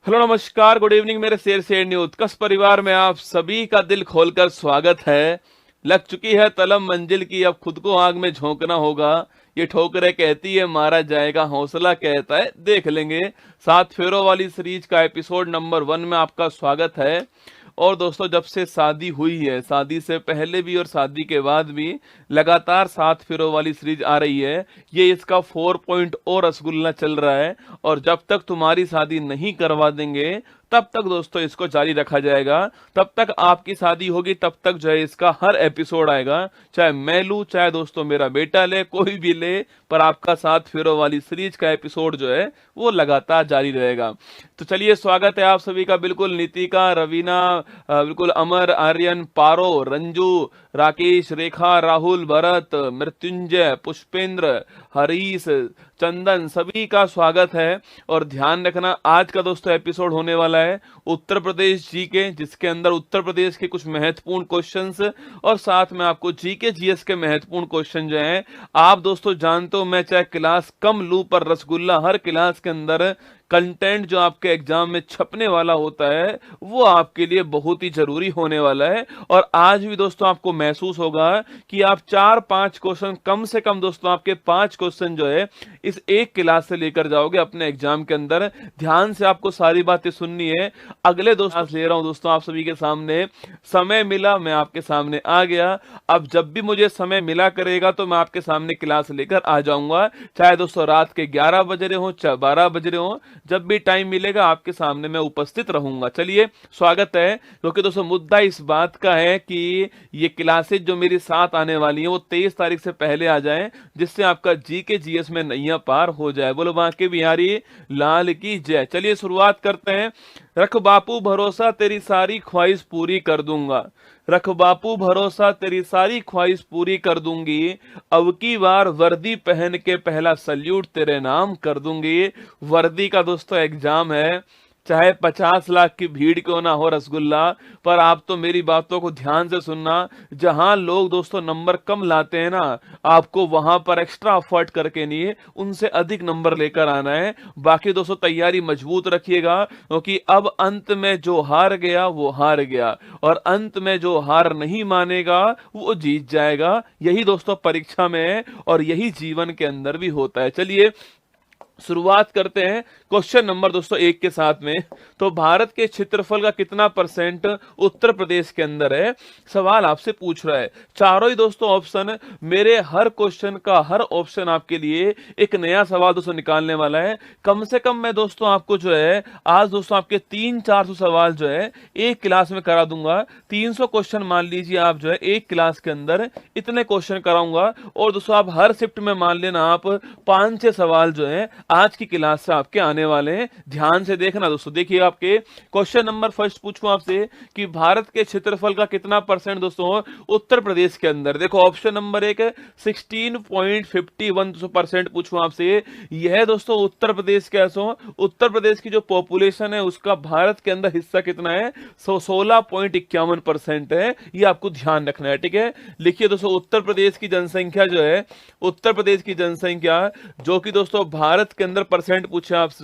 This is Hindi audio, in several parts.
हेलो नमस्कार गुड इवनिंग मेरे शेर शेर न्यूज उत्कर्ष परिवार में आप सभी का दिल खोलकर स्वागत है। लग चुकी है तलब मंजिल की, अब खुद को आग में झोंकना होगा। ये ठोकरें कहती है मारा जाएगा, हौसला कहता है देख लेंगे। 7 फेरों वाली सीरीज का एपिसोड नंबर 1 में आपका स्वागत है। और दोस्तों, जब से शादी हुई है, शादी से पहले भी और शादी के बाद भी लगातार 7 फेरों वाली सीरीज आ रही है। ये इसका 4.0 रसगुल्ला चल रहा है और जब तक तुम्हारी शादी नहीं करवा देंगे तब तक दोस्तों इसको जारी रखा जाएगा। तब तक आपकी शादी होगी, तब तक जो है इसका हर एपिसोड आएगा। चाहे मैं लूं, चाहे दोस्तों मेरा बेटा ले, कोई भी ले, पर आपका 7 फेरों वाली सीरीज का एपिसोड जो है वो लगातार जारी रहेगा। तो चलिए, स्वागत है आप सभी का। बिल्कुल नितिका, रवीना, बिल्कुल अमर, आर्यन, पारो, रंजू, राकेश, रेखा, राहुल, भरत, मृत्युंजय, पुष्पेंद्र, हरीश, चंदन, सभी का स्वागत है। और ध्यान रखना, आज का दोस्तों एपिसोड होने वाला है उत्तर प्रदेश जीके, जिसके अंदर उत्तर प्रदेश के कुछ महत्वपूर्ण क्वेश्चंस और साथ में आपको जीके जीएस के महत्वपूर्ण क्वेश्चन जो हैं। आप दोस्तों जानते हो, मैं चाहे क्लास कम लूं पर रसगुल्ला हर क्लास के अंदर कंटेंट जो आपके एग्जाम में छपने वाला होता है वो आपके लिए बहुत ही जरूरी होने वाला है। और आज भी दोस्तों आपको महसूस होगा कि आप 4-5 क्वेश्चन, कम से कम दोस्तों आपके 5 क्वेश्चन जो है इस एक क्लास से लेकर जाओगे अपने एग्जाम के अंदर। ध्यान से आपको सारी बातें सुननी है। अगले दोस्तों ले रहा हूं दोस्तों आप सभी के सामने। समय मिला, मैं आपके सामने आ गया। अब जब भी मुझे समय मिला करेगा तो मैं आपके सामने क्लास लेकर आ जाऊंगा, चाहे दोस्तों रात के 11 बज रहे हो, चाहे 12 बज रहे हो, जब भी टाइम मिलेगा आपके सामने मैं उपस्थित रहूंगा। चलिए, स्वागत है। क्योंकि दोस्तों मुद्दा इस बात का है कि ये क्लासेज जो मेरी साथ आने वाली हैं वो 23 तारीख से पहले आ जाएं, जिससे आपका जीके जीएस में नैया पार हो जाए। बोलो बांके बिहारी लाल की जय। चलिए शुरुआत करते हैं। रख बापू भरोसा, तेरी सारी ख्वाहिश पूरी कर दूंगा। रख बापू भरोसा, तेरी सारी ख्वाहिश पूरी कर दूंगी। अब की बार वर्दी पहन के पहला सल्यूट तेरे नाम कर दूंगी। वर्दी का दोस्तों एग्जाम है, चाहे 50 लाख की भीड़ क्यों ना हो रसगुल्ला, पर आप तो मेरी बातों को ध्यान से सुनना। जहां लोग दोस्तों नंबर कम लाते हैं ना, आपको वहां पर एक्स्ट्रा एफर्ट करके नहीं, उनसे अधिक नंबर लेकर आना है। बाकी दोस्तों तैयारी मजबूत रखिएगा, क्योंकि अब अंत में जो हार गया वो हार गया, और अंत में जो हार नहीं मानेगा वो जीत जाएगा। यही दोस्तों परीक्षा में है और यही जीवन के अंदर भी होता है। चलिए शुरुआत करते हैं क्वेश्चन नंबर दोस्तों 1 के साथ में। तो भारत के क्षेत्रफल का कितना परसेंट उत्तर प्रदेश के अंदर है, सवाल आपसे पूछ रहा है। चारों ही दोस्तों ऑप्शन, मेरे हर क्वेश्चन का हर ऑप्शन आपके लिए एक नया सवाल दोस्तों निकालने वाला है। कम से कम मैं दोस्तों आपको जो है आज दोस्तों आपके 300-400 सवाल जो है एक क्लास में करा दूंगा। 300 क्वेश्चन मान लीजिए आप जो है एक क्लास के अंदर इतने क्वेश्चन कराऊंगा। और दोस्तों आप हर शिफ्ट में मान लेना आप 5-6 सवाल जो है आज की क्लास से आपके आने वाले हैं। ध्यान से देखना दोस्तों। देखिए आपके क्वेश्चन नंबर फर्स्ट पूछूं आपसे कि भारत के क्षेत्रफल का कितना परसेंट दोस्तों उत्तर प्रदेश के अंदर। देखो ऑप्शन नंबर 1 16.51% पूछूं आपसे। यह दोस्तों उत्तर प्रदेश के उत्तर प्रदेश की जो पॉपुलेशन है उसका भारत के अंदर हिस्सा कितना है, 16.51% है। ये आपको ध्यान रखना है, ठीक है। लिखिए दोस्तों, उत्तर प्रदेश की जनसंख्या जो है, उत्तर प्रदेश की जनसंख्या जो कि दोस्तों भारत के अंदर परसेंट पूछे आपसे,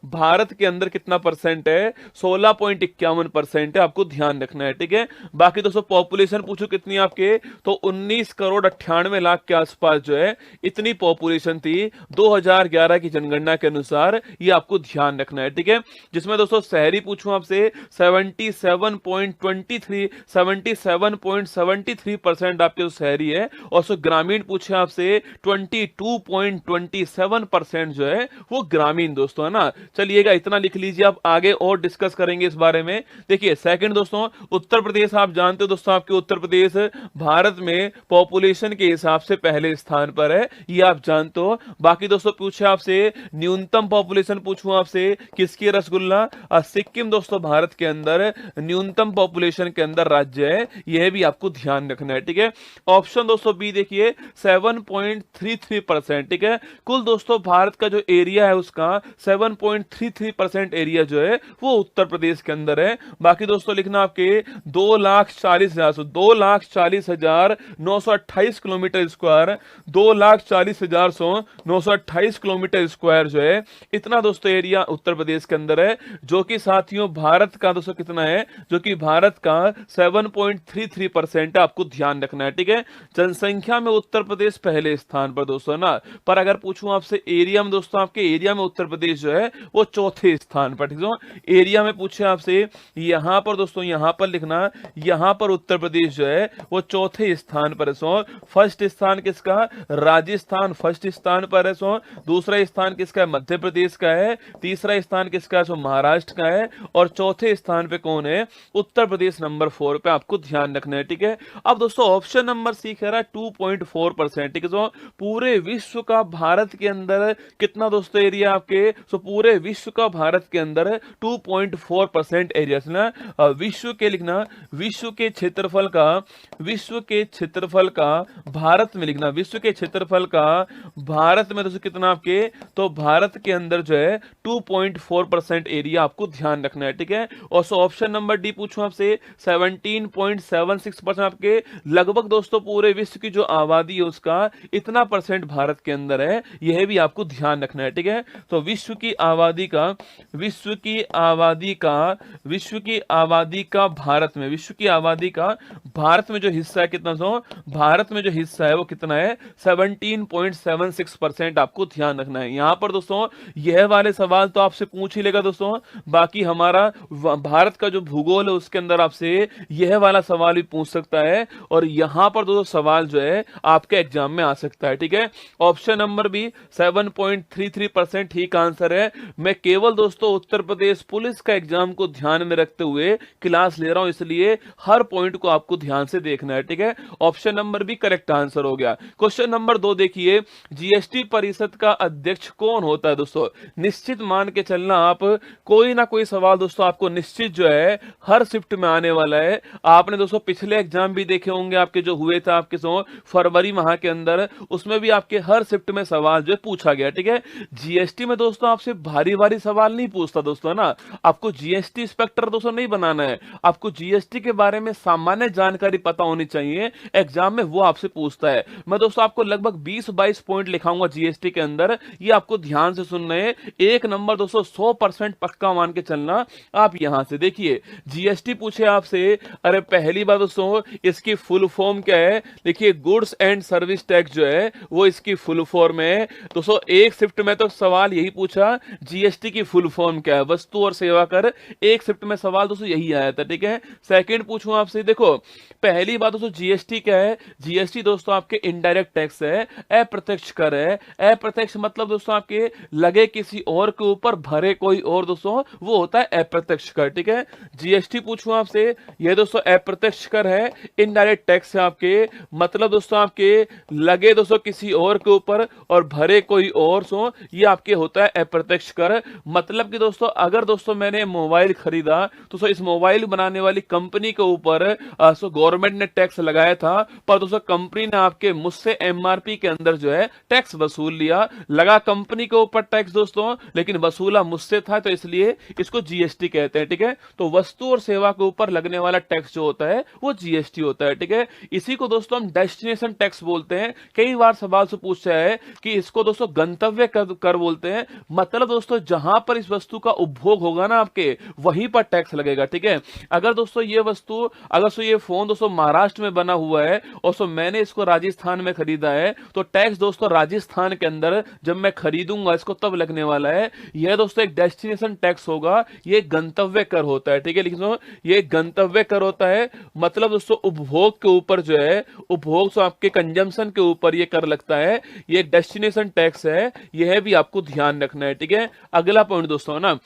भारत के अंदर कितना परसेंट है, 16.51% है। आपको ध्यान रखना है, ठीक है। बाकी दोस्तों पॉपुलेशन पूछो कितनी आपके, तो 19,98,00,000 के आसपास जो है इतनी पॉपुलेशन थी 2011 की जनगणना के अनुसार। ये आपको ध्यान रखना है, ठीक है। जिसमें दोस्तों शहरी पूछूं आपसे 77.73% आपके शहरी है। और सो ग्रामीण पूछे आपसे 22.27% जो है वो ग्रामीण दोस्तों, है ना। चलिएगा इतना लिख लीजिए, आप आगे और डिस्कस करेंगे इस बारे में। देखिए सेकंड दोस्तों, उत्तर प्रदेश आप जानते हो दोस्तों, आपके उत्तर प्रदेश भारत में पॉपुलेशन के हिसाब से पहले स्थान पर है, ये आप जानते हो। बाकी दोस्तों पूछे आपसे न्यूनतम पॉपुलेशन पूछूं आपसे किसकी, रसगुल्ला। सिक्किम दोस्तों भारत के अंदर न्यूनतम पॉपुलेशन के अंदर राज्य है, यह भी आपको ध्यान रखना है, ठीक है। ऑप्शन दोस्तों बी देखिए 7.33%, ठीक है। कुल दोस्तों भारत का जो जो एरिया है उसका 7.33% एरिया जो है वो उत्तर प्रदेश के अंदर है। बाकी दोस्तों लिखना आपके 2,40,928 किलोमीटर स्क्वायर, 2,40,928 किलोमीटर स्क्वायर जो है, इतना दोस्तों एरिया उत्तर प्रदेश के अंदर है, जो कि साथियों भारत का दोस्तों कितना है, जो कि भारत का 7.33% है। आपको ध्यान रखना है, ठीक है। जनसंख्या में उत्तर प्रदेश पहले स्थान पर दोस्तों ना, पर अगर पूछूं आपसे एरिया में दोस्तों, आपके एरिया में उत्तर प्रदेश जो है वो चौथे स्थान पर, ठीक है। एरिया में पूछे आपसे, यहां पर दोस्तों, यहां पर लिखना, यहां पर उत्तर प्रदेश जो है वो चौथे स्थान पर है। सो फर्स्ट स्थान किसका, राजस्थान फर्स्ट स्थान पर है। सो दूसरा स्थान किसका है, मध्य प्रदेश का है। तीसरा स्थान किसका है, सो महाराष्ट्र का है। और चौथे स्थान पे कौन है, उत्तर प्रदेश नंबर 4 पे। आपको ध्यान रखना है, ठीक है। अब दोस्तों ऑप्शन नंबर सी कह रहा है 2.4%, ठीक है। सो पूरे विश्व का भारत के अंदर कितना दोस्तों एरिया आपके, सो पूरे विश्व का भारत के अंदर 2.4% एरिया ना, विश्व के लिखना, विश्व के क्षेत्रफल का, विश्व के क्षेत्रफल का भारत में लिखना, विश्व के क्षेत्रफल का भारत में दोस्तों कितना आपके, तो भारत के अंदर जो है 2.4% एरिया। आपको ध्यान रखना है, ठीक है। और सो ऑप्शन नंबर डी पूछूं आपसे, 17.76% आपके लगभग दोस्तों पूरे विश्व की जो आबादी है उसका इतना परसेंट भारत के अंदर है, यह भी आपको ध्यान रखना है, ठीक है। तो विश्व की आबादी का, विश्व की आबादी का, विश्व की आबादी का भारत में, विश्व की आबादी का भारत में जो हिस्सा है कितना, सो भारत में जो हिस्सा है वो कितना है, 17.76%। आपको ध्यान रखना है। यहां पर दोस्तों यह वाले सवाल तो आपसे पूछ ही लेगा दोस्तों, बाकी हमारा भारत का जो भूगोल है उसके अंदर आपसे यह वाला सवाल भी पूछ सकता है, और यहां पर दोस्तों सवाल जो है आपके एग्जाम में आ सकता है, ठीक है। ऑप्शन नंबर बी 7.33% ठीक आंसर है। मैं केवल दोस्तों उत्तर प्रदेश पुलिस का एग्जाम को ध्यान में रखते हुए क्लास ले रहा हूं, इसलिए हर पॉइंट को आपको ध्यान से देखना है, ठीक है। Option number B correct answer हो गया। क्वेश्चन नंबर 2 देखिए, जीएसटी परिषद का अध्यक्ष कौन होता है दोस्तों। निश्चित मान के चलना आप, कोई ना कोई सवाल दोस्तों आपको निश्चित जो है हर शिफ्ट में आने वाला है। आपने दोस्तों पिछले एग्जाम भी देखे होंगे आपके, जो हुए थे आपके सो फरवरी माह के अंदर, उसमें भी आपके हर शिफ्ट में सवाल जो है पूछा गया, ठीक है। जीएसटी में दोस्तों आपसे भारी भारी सवाल नहीं पूछता दोस्तों ना, आपको जीएसटी इंस्पेक्टर दोस्तों नहीं बनाना है, आपको जीएसटी के बारे में सामान्य जानकारी पता होनी चाहिए, एग्जाम में वो आपसे पूछता है। मैं दोस्तों आपको लगभग 20-22 पॉइंट लिखाऊंगा जीएसटी के अंदर, ये आपको ध्यान से सुनना है। एक नंबर दोस्तों 100% पक्का मान के चलना। आप यहां से देखिए, जीएसटी पूछे आपसे, अरे पहली बात दोस्तों इसकी फुल फॉर्म क्या है, देखिए गुड्स एंड सर्विस टैक्स जो है वो इसकी फुल फॉर्म है दोस्तों। एक शिफ्ट में तो सवाल यही पूछा, जीएसटी की फुल फॉर्म क्या है, वस्तु और सेवा कर, एक शिफ्ट में सवाल दोस्तों यही आया था, ठीक है। सेकंड पूछूं आपसे, देखो पहली बात दोस्तों जीएसटी क्या है, जीएसटी दोस्तों आपके इनडायरेक्ट टैक्स है, अप्रत्यक्ष कर है। अप्रत्यक्ष मतलब दोस्तों आपके लगे किसी और के ऊपर, भरे कोई और दोस्तों, वो होता है अप्रत्यक्ष कर, ठीक है। जीएसटी पूछूं आपसे, ये दोस्तों अप्रत्यक्ष कर है, इनडायरेक्ट टैक्स है आपके, मतलब दोस्तों आपके लगे दोस्तों किसी और के ऊपर और भरे कोई और, सो ये आपके होता है अप्रत्यक्ष कर। मतलब कि दोस्तों अगर दोस्तों मैंने मोबाइल खरीदा तो सो इस मोबाइल बनाने वाली कंपनी के ऊपर सो गवर्नमेंट ने टैक्स लगाया था, पर दोस्तों कंपनी ने आपके मुझसे एमआरपी के अंदर जो है टैक्स वसूल लिया, लगा कंपनी के ऊपर टैक्स दोस्तों, लेकिन वसूला मुझसे था, तो इसलिए इसको जीएसटी कहते हैं, ठीक है। तो वस्तु और सेवा के ऊपर लगने वाला टैक्स जो होता है वो जीएसटी होता है, ठीक है। इसी को दोस्तों हम डेस्टिनेशन टैक्स बोलते हैं। कई बार सवाल से पूछा है कि इसको दोस्तों गंतव्य कर बोलते हैं, मतलब दोस्तों जहां पर इस वस्तु का उपभोग होगा ना आपके, वहीं पर टैक्स लगेगा, ठीक है। अगर दोस्तों ये वस्तु, अगर सो ये फोन दोस्तों महाराष्ट्र में बना हुआ है और सो मैंने इसको राजस्थान में खरीदा है, तो टैक्स दोस्तों राजस्थान के अंदर जब मैं खरीदूंगा इसको तब लगने वाला है। यह दोस्तों एक डेस्टिनेशन टैक्स होगा, ये गंतव्य कर होता है, ठीक है। लिखो ये गंतव्य कर होता है, मतलब दोस्तों उपभोग के ऊपर जो है, उपभोग से आपके कंजम्पशन के ऊपर ये कर लगता है, ये डेस्टिनेशन टैक्स है, यह भी आपको ध्यान रखना है, ठीक है। अगला पॉइंट दोस्तों ना,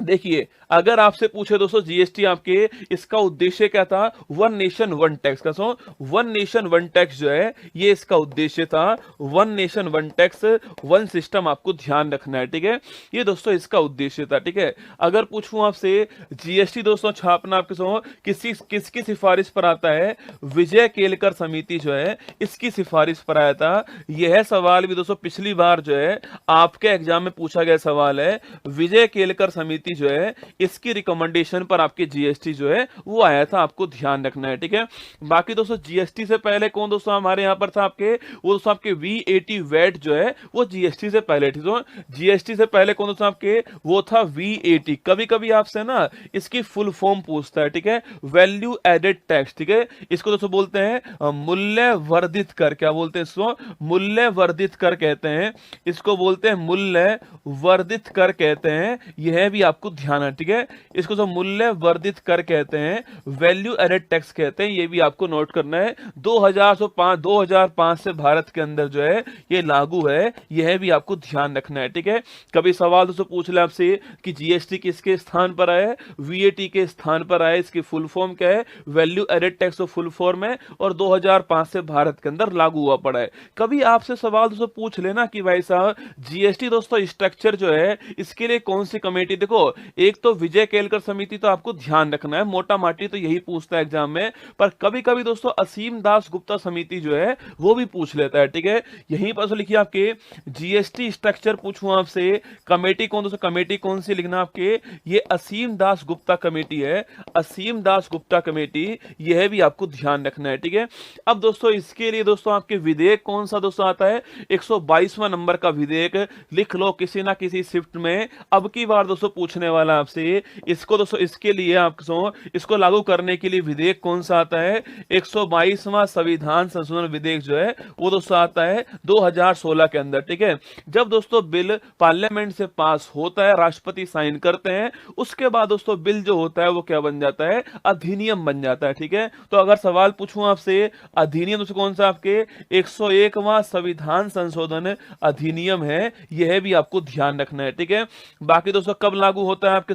देखिए, अगर आपसे पूछे दोस्तों जीएसटी आपके इसका उद्देश्य क्या था, वन नेशन वन टैक्स का। So one nation one tax जो है ये इसका उद्देश्य था। One nation one tax one system आपको ध्यान रखना है, ठीक है। ये दोस्तों इसका उद्देश्य था, ठीक है। अगर पूछूं आपसे जीएसटी दोस्तों छापना आपके सो किसकी सिफारिश पर आता है, विजय केलकर समिति जो है इसकी सिफारिश पर आया था। यह सवाल भी दोस्तों पिछली बार जो है आपके एग्जाम में पूछा गया सवाल है। विजय केलकर समिति जो है इसकी रिकमेंडेशन पर आपके जीएसटी जो है वो आया था, आपको ध्यान रखना है, ठीक है। बाकी दोस्तों जीएसटी से पहले कौन दोस्तों हमारे यहां पर था आपके, वो दोस्तों आपके वीएटी वैट जो है वो जीएसटी से पहले थी। तो जीएसटी से पहले कौन दोस्तों आपके वो था वीएटी। कभी कभी आपसे ना इसकी फुल फॉर्म पूछता है, ठीक है, वैल्यू एडेड टैक्स, ठीक है। इसको दोस्तों बोलते हैं मूल्य वर्धित कर। क्या बोलते हैं इसको, मूल्य वर्धित कर कहते हैं। इसको बोलते हैं मूल्य वर्धित कर कहते हैं। यह भी आपको ध्यान है, ठीक है। इसको जो मूल्य वर्धित कर कहते हैं, वैल्यू एडेड टैक्स कहते हैं, ये भी आपको नोट करना है। 2005 से भारत के अंदर जो है ये लागू है, यह भी आपको ध्यान रखना है, ठीक है। कभी सवाल दोस्तों पूछ ले आपसे कि जीएसटी किसके स्थान पर आया है, वीएटी के स्थान पर आया, इसकी फुल फॉर्म क्या है, वैल्यू एडेड टैक्स तो फुल फॉर्म है और 2005 से भारत के अंदर लागू हुआ पड़ा है। कभी आपसे सवाल दोस्तों पूछ लेना कि भाई साहब जीएसटी दोस्तों स्ट्रक्चर जो है इसके लिए कौन सी कमेटी, देखो एक तो विजय केलकर समिति तो आपको ध्यान रखना है, मोटा माटी तो यही पूछता है एग्जाम में, पर कभी कभी दोस्तों असीम दास गुप्ता समिति जो है वो भी पूछ लेता है, ठीक है। यहीं पर तो लिखिए आपके जीएसटी स्ट्रक्चर पूछूं आपसे, कमेटी कौन दोस्तों, कमेटी कौन सी लिखना आपके, ये असीम दास गुप्ता कमेटी है, असीम दास गुप्ता कमेटी, यह भी आपको ध्यान रखना है, ठीक है। अब दोस्तों इसके लिए दोस्तों आपके विधेयक कौन सा दोस्तों आता है, 122वां नंबर का विधेयक लिख लो किसी ना किसी शिफ्ट में। अब की बार दोस्तों पूछने वाला आपसे इसको दोस्तों, इसके लिए आपको इसको लागू करने के लिए विधेयक कौन सा आता है, 122वां संविधान संशोधन विधेयक जो है वो दोस्तों आता है 2016 के अंदर, ठीक है। जब दोस्तों बिल पार्लियामेंट से पास होता है, राष्ट्रपति साइन करते हैं, उसके बाद दोस्तों बिल जो होता है वो क्या बन जाता है, अधिनियम बन जाता है, ठीक है। तो अगर सवाल पूछूं आपसे अधिनियम दोस्तों कौन सा आपके 101वां संविधान संशोधन अधिनियम है, यह भी आपको ध्यान रखना है, ठीक है। बाकी दोस्तों कब लागू होता है आपके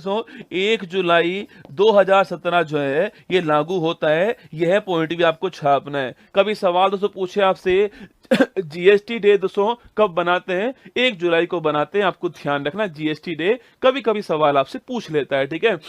1 जुलाई 2017 जो है ये लागू होता है, यह पॉइंट भी आपको छापना है। कभी सवाल दोस्तों पूछे आपसे जीएसटी डे दोस्तों कब बनाते हैं, 1 जुलाई को बनाते हैं, आपको ध्यान रखना जीएसटी डे कभी कभी सवाल आपसे पूछ लेता है, ठीक है।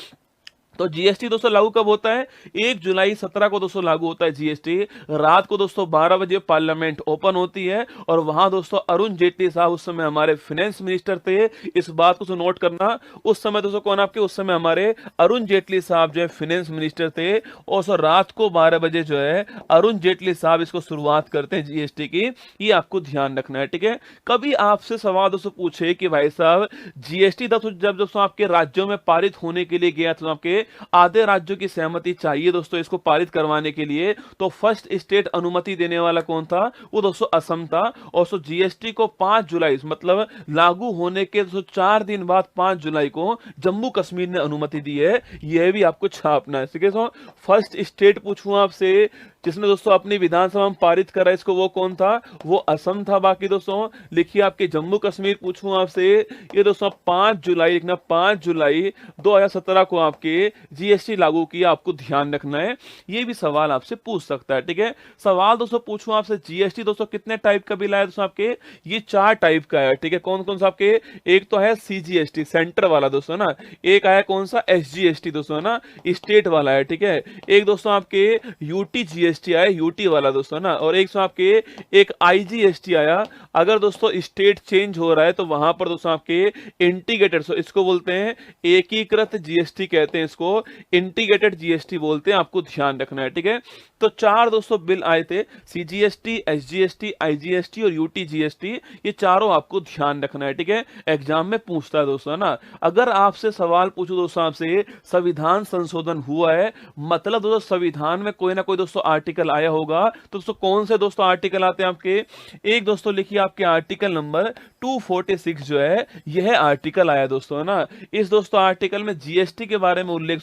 तो जीएसटी दोस्तों लागू कब होता है, 1 जुलाई 17 को दोस्तों लागू होता है जीएसटी। रात को दोस्तों 12 बजे पार्लियामेंट ओपन होती है और वहां दोस्तों अरुण जेटली साहब उस समय हमारे फाइनेंस मिनिस्टर थे, इस बात को नोट करना। उस समय दोस्तों कौन आपके, उस समय हमारे अरुण जेटली साहब जो है फाइनेंस मिनिस्टर थे, और सो रात को 12 बजे जो है अरुण जेटली साहब इसको शुरुआत करते हैं जीएसटी की, ये आपको ध्यान रखना है, ठीक है। कभी आपसे सवाल दोस्तों पूछे कि भाई साहब जीएसटी जब दोस्तों आपके राज्यों में पारित होने के लिए गया तो आपके आधे राज्यों की सहमति चाहिए दोस्तों इसको पारित करवाने के लिए, तो फर्स्ट स्टेट अनुमति देने वाला कौन था, वो दोस्तों असम था। और सो जीएसटी को 5 जुलाई मतलब लागू होने के 4 दिन बाद 5 जुलाई को जम्मू कश्मीर ने अनुमति दी है, यह भी आपको छापना है, ठीक है। फर्स्ट स्टेट पूछूं आपसे जिसने दोस्तों अपनी विधानसभा में पारित करा इसको, वो कौन था, वो असम था। बाकी दोस्तों लिखिए आपके जम्मू कश्मीर पूछूं आपसे, ये दोस्तों 5 जुलाई लिखना, 5 जुलाई 2017 को आपके जीएसटी लागू किया, आपको ध्यान रखना है, ये भी सवाल आपसे पूछ सकता है, ठीक है। सवाल दोस्तों पूछूं आपसे जीएसटी दोस्तों कितने टाइप का बिल आया दोस्तों आपके, ये 4 टाइप का है, ठीक है। कौन कौन सा आपके, एक तो है सीजीएसटी सेंटर वाला दोस्तों ना, एक आया कौन सा एसजीएसटी दोस्तों ना, स्टेट वाला है, ठीक है। एक दोस्तों आपके यूटी जीएसटी आया, यूटी वाला दोस्तों ना, और एक आपके एक आईजीएसटी आया। अगर दोस्तों स्टेट चेंज हो रहा है तो वहां पर दोस्तों आपके इंटीग्रेटेड, इसको बोलते हैं एकीकृत जीएसटी कहते हैं, इसको इंटीग्रेटेड जीएसटी बोलते हैं, आपको ध्यान रखना है, ठीक है। तो 4 दोस्तों बिल आए थे, सीजीएसटी, एसजीएसटी, आईजीएसटी और यूटी जीएसटी, ये चारों आपको ध्यान रखना है, ठीक है। एग्जाम में पूछता है दोस्तों ना। अगर आपसे सवाल पूछो दोस्तों आपसे संविधान संशोधन हुआ है, मतलब दोस्तों संविधान में कोई ना कोई दोस्तों आर्टिकल आया होगा। तो दोस्तों कौन से दोस्तों आर्टिकल आते हैं आपके, एक दोस्तों लिखिए आपके आर्टिकल नंबर 246 जो है यह आर्टिकल आया दोस्तों, है ना। इस दोस्तों आर्टिकल में जीएसटी के बारे में उल्लेख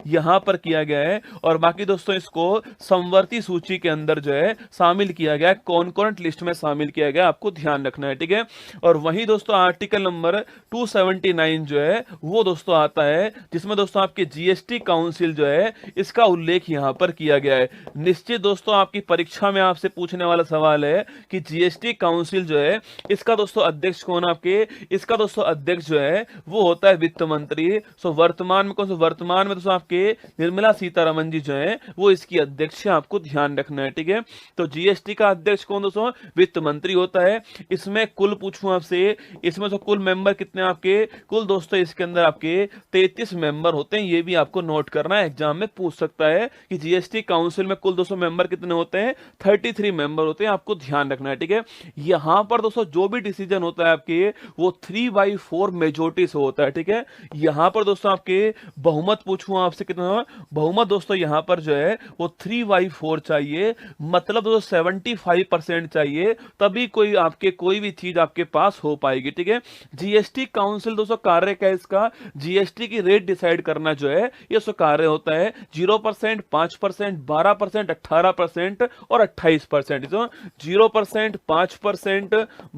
यहां पर किया गया है, और बाकी दोस्तों इसको समवर्ती सूची के अंदर जो है शामिल किया गया है, कॉन्करेंट लिस्ट में शामिल किया गया, आपको ध्यान रखना है, ठीक है। और वही दोस्तों आर्टिकल नंबर 279 जो है वो दोस्तों आता है, जिसमें दोस्तों आपके जीएसटी काउंसिल जो है इसका उल्लेख यहां पर किया गया है। निश्चित दोस्तों आपकी परीक्षा में आपसे पूछने वाला सवाल है कि जीएसटी काउंसिल जो है इसका दोस्तों अध्यक्ष कौन आपके, इसका दोस्तों अध्यक्ष जो है वो होता है वित्त मंत्री। सो वर्तमान में कौन सा, वर्तमान में दोस्तों आपके निर्मला सीतारमन जी जो है वो इसकी अध्यक्ष है, आपको ध्यान रखना है, ठीक है। तो जीएसटी का अध्यक्ष कौन दोस्तों, वित्त मंत्री होता है। इसमें कुल पूछूं आपसे, इसमें तो कुल मेंबर कितने आपके, कुल दोस्तों इसके अंदर आपके 33 मेंबर होते हैं, ये भी आपको नोट करना है, एग्जाम में पूछ सकता है कि जीएसटी काउंसिल में कुल दोस्तों मेंबर कितने होते हैं, 33 मेंबर होते हैं, आपको ध्यान रखना है, ठीक है। यहां पर दोस्तों जो भी डिसीजन होता है आपके वो 3/4 मेजोरिटी से होता है, ठीक है। यहां पर दोस्तों आपके बहुमत पूछूं आपसे कितना, बहुमत दोस्तों यहां पर जो है वो 3/4 चाहिए, मतलब दोस्तों 75% चाहिए, तभी कोई आपके कोई भी चीज आपके पास हो पाएगी, ठीक है। जीएसटी काउंसिल दोस्तों कार्य क्या है इसका, जीएसटी की रेट डिसाइड करना जो है ये सो कार्य होता है 0%, 5%, 12%, 18% और 28%। 0%, 5%,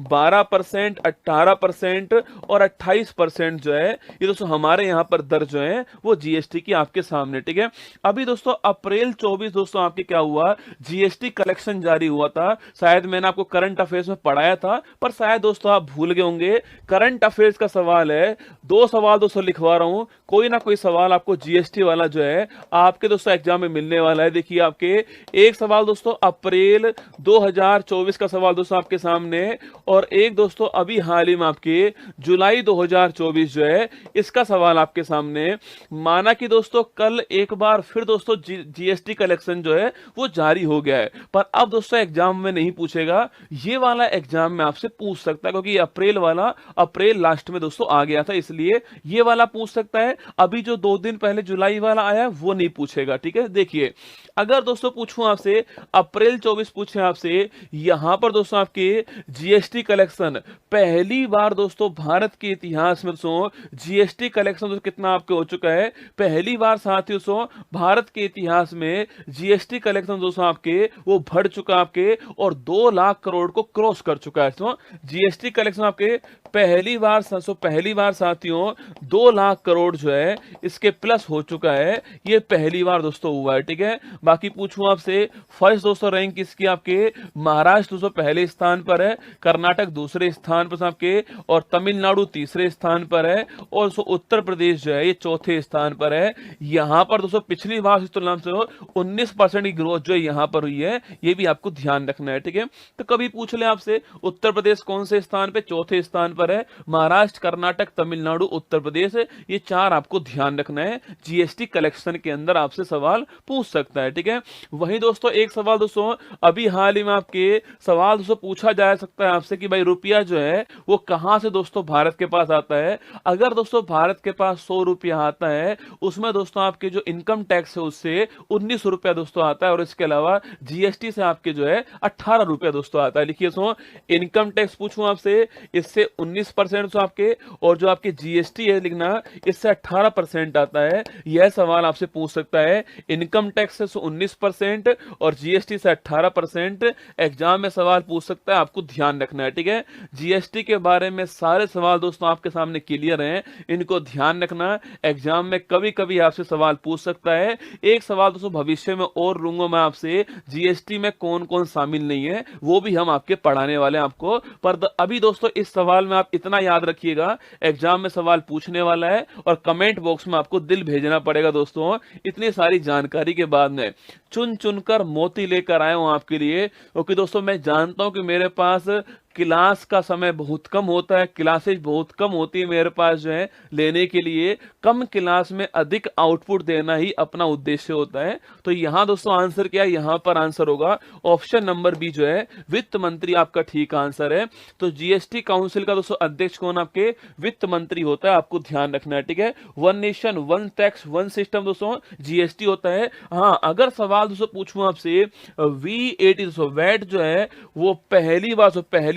12%, 18% और 28% जो है ये दोस्तों हमारे यहां पर दर जो है वो जीएसटी की आपके सामने, ठीक है। अभी दोस्तों अप्रैल 24 दोस्तों आपके क्या हुआ, जीएसटी कलेक्शन जारी हुआ था। शायद मैंने आपको करंट अफेयर्स में पढ़ाया था, पर शायद दोस्तों आप भूल गए होंगे। करंट अफेयर्स का सवाल है, 2 सवाल दोस्तों लिखवा रहा हूं, कोई ना कोई सवाल आपको जीएसटी वाला जो है आपके दोस्तों एग्जाम में मिलने वाला है। देखिए आपके एक सवाल दोस्तों अप्रैल 2024 का सवाल दोस्तों आपके सामने, और एक दोस्तों अभी हाल ही में आपके जुलाई 2024 जो है इसका सवाल आपके सामने। माना कि दोस्तों कल एक बार फिर दोस्तों जीएसटी कलेक्शन जो है वो जारी हो गया है, पर अब दोस्तों एग्जाम में नहीं पूछेगा, ये वाला एग्जाम में आपसे पूछ सकता है, क्योंकि अप्रैल वाला अप्रैल लास्ट में दोस्तों आ गया था, इसलिए ये वाला पूछ सकता है। अभी जो 2 दिन पहले जुलाई वाला आया वो नहीं पूछेगा, ठीक है। देखिए अगर दोस्तों पूछूं आपसे अप्रैल 24 पूछे आपसे, यहां पर दोस्तों आपके जीएसटी कलेक्शन पहली बार दोस्तों भारत के इतिहास में दोस्तों जीएसटी कलेक्शन दोस्तों कितना आपके हो चुका है, पहली बार साथियों दोस्तों भारत के इतिहास में जीएसटी कलेक्शन दोस्तों आपके वो बढ़ चुका आपके, और 2 लाख करोड़ को क्रॉस कर चुका है। तो जीएसटी कलेक्शन आपके पहली बार साथियों 2 लाख करोड़ जो है इसके प्लस हो चुका है, ये पहली बार दोस्तों हुआ है, ठीक है। बाकी पूछूं आपसे फर्स्ट दोस्तों रैंक किसकी आपके, महाराष्ट्र दोस्तों पहले स्थान पर है, कर्नाटक दूसरे स्थान पर आपके, और तमिलनाडु तीसरे स्थान पर है, और उत्तर प्रदेश जो है ये चौथे स्थान पर है। यहां पर दोस्तों पिछली बार की तुलना से 19% की ग्रोथ जो है यहां पर हुई है, ये भी आपको ध्यान रखना है, ठीक है। तो कभी पूछ ले आपसे उत्तर प्रदेश कौन से स्थान पे, चौथे स्थान पर है, महाराष्ट्र, कर्नाटक, तमिलनाडु, उत्तर प्रदेश, ये 4 आपको ध्यान रखना है। जीएसटी कलेक्शन के अंदर आपसे सवाल पूछ सकता है, ठीक है। वहीं दोस्तों एक सवाल दोस्तों अभी हाल ही में आपके सवाल दोस्तों पूछा जा सकता है आपसे कि भाई रुपया जो है वो कहां से दोस्तों भारत के पास आता है। अगर दोस्तों भारत के पास 100 रुपया आता है, उसमें दोस्तों आपके जो इनकम टैक्स है उससे 19 रुपया दोस्तों आता है, और इसके अलावा जीएसटी से आपके जो है 18 रुपया दोस्तों आता है। लिखिए सो इनकम टैक्स पूछूं आपसे, इससे 19% आपके, और जो आपके जीएसटी है लिखना इससे 18% आता है। यह सवाल आपसे पूछ सकता है, इनकम टैक्स से 19% और जीएसटी से 18%, एग्जाम में सवाल पूछ सकता है, आपको ध्यान रखना है, ठीक है। जीएसटी के बारे में सारे सवाल दोस्तों आपके सामने क्लियर हैं, इनको ध्यान रखना, एग्जाम में कभी कभी आपसे सवाल पूछ सकता है। एक सवाल दोस्तों भविष्य में और लूंगा मैं आपसे, जीएसटी में कौन कौन शामिल नहीं है वो भी हम आपके पढ़ाने वाले हैं आपको, पर अभी दोस्तों इस सवाल में आप इतना याद रखिएगा, एग्जाम में सवाल पूछने वाला है, और कमेंट बॉक्स में आपको दिल भेजना पड़ेगा दोस्तों। इतनी सारी जानकारी के बाद में चुन चुनकर मोती लेकर आया हूं आपके लिए, क्योंकि दोस्तों मैं जानता हूं कि मेरे पास क्लास का समय बहुत कम होता है, क्लासेज बहुत कम होती है मेरे पास जो है लेने के लिए, कम क्लास में अधिक आउटपुट देना ही अपना उद्देश्य होता है। तो यहाँ दोस्तों आंसर क्या है, यहाँ पर आंसर होगा ऑप्शन नंबर बी जो है वित्त मंत्री आपका ठीक आंसर है। तो जीएसटी काउंसिल का दोस्तों अध्यक्ष कौन, आपके वित्त मंत्री होता है, आपको ध्यान रखना है, ठीक है। One nation one tax one system दोस्तों जीएसटी होता है। हाँ, अगर सवाल दोस्तों पूछूं आपसे V80 दोस्तों वैट जो है वो पहली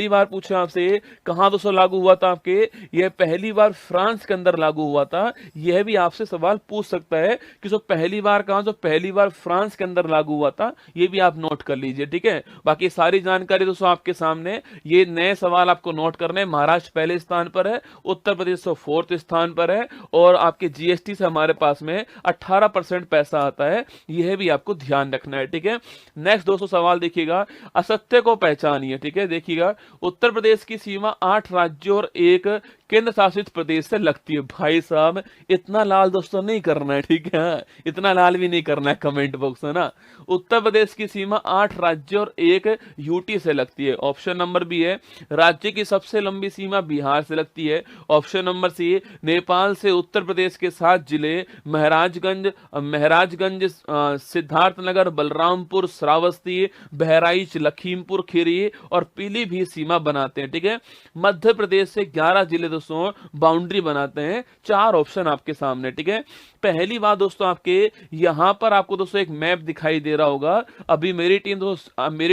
बार पूछा आपसे कहां दोस्तों लागू हुआ था, आपके यह पहली बार फ्रांस के अंदर लागू हुआ था। यह भी आपसे सवाल पूछ सकता है कि सो पहली बार कहां, तो पहली बार फ्रांस के अंदर लागू हुआ था, ये भी आप नोट कर लीजिए, ठीक है। बाकी सारी जानकारी दोस्तों आपके सामने, ये नए सवाल आपको नोट करने हैं। महाराष्ट्र पहले स्थान पर है, उत्तर प्रदेश 4th स्थान पर है, और आपके जीएसटी से हमारे पास में 18% पैसा आता है, यह भी आपको ध्यान रखना है, ठीक है। नेक्स्ट दोस्तों सवाल देखिएगा, असत्य को पहचानिए, ठीक है। देखिएगा, उत्तर प्रदेश की सीमा 8 राज्यों और 1 केंद्र शासित प्रदेश से लगती है। भाई साहब इतना लाल दोस्तों नहीं करना है, ठीक है, इतना लाल भी नहीं करना है कमेंट बॉक्स में ना। उत्तर प्रदेश की सीमा 8 राज्यों और 1 यूटी से लगती है। ऑप्शन नंबर बी है राज्य की सबसे लंबी सीमा बिहार से लगती है। ऑप्शन नंबर सी नेपाल से उत्तर प्रदेश के 7 जिले महराजगंज सिद्धार्थनगर, बलरामपुर, श्रावस्ती, बहराइच, लखीमपुर खीरी और पीलीभीत सीमा बनाते हैं, ठीक है। मध्य प्रदेश से 11 जिले दोस्तों बाउंड्री बनाते हैं। 4 ऑप्शन आपके सामने, ठीक है। पहली बात दोस्तों आपके यहां पर आपको दोस्तों एक मैप दिखाई दे रहा होगा, अभी मेरी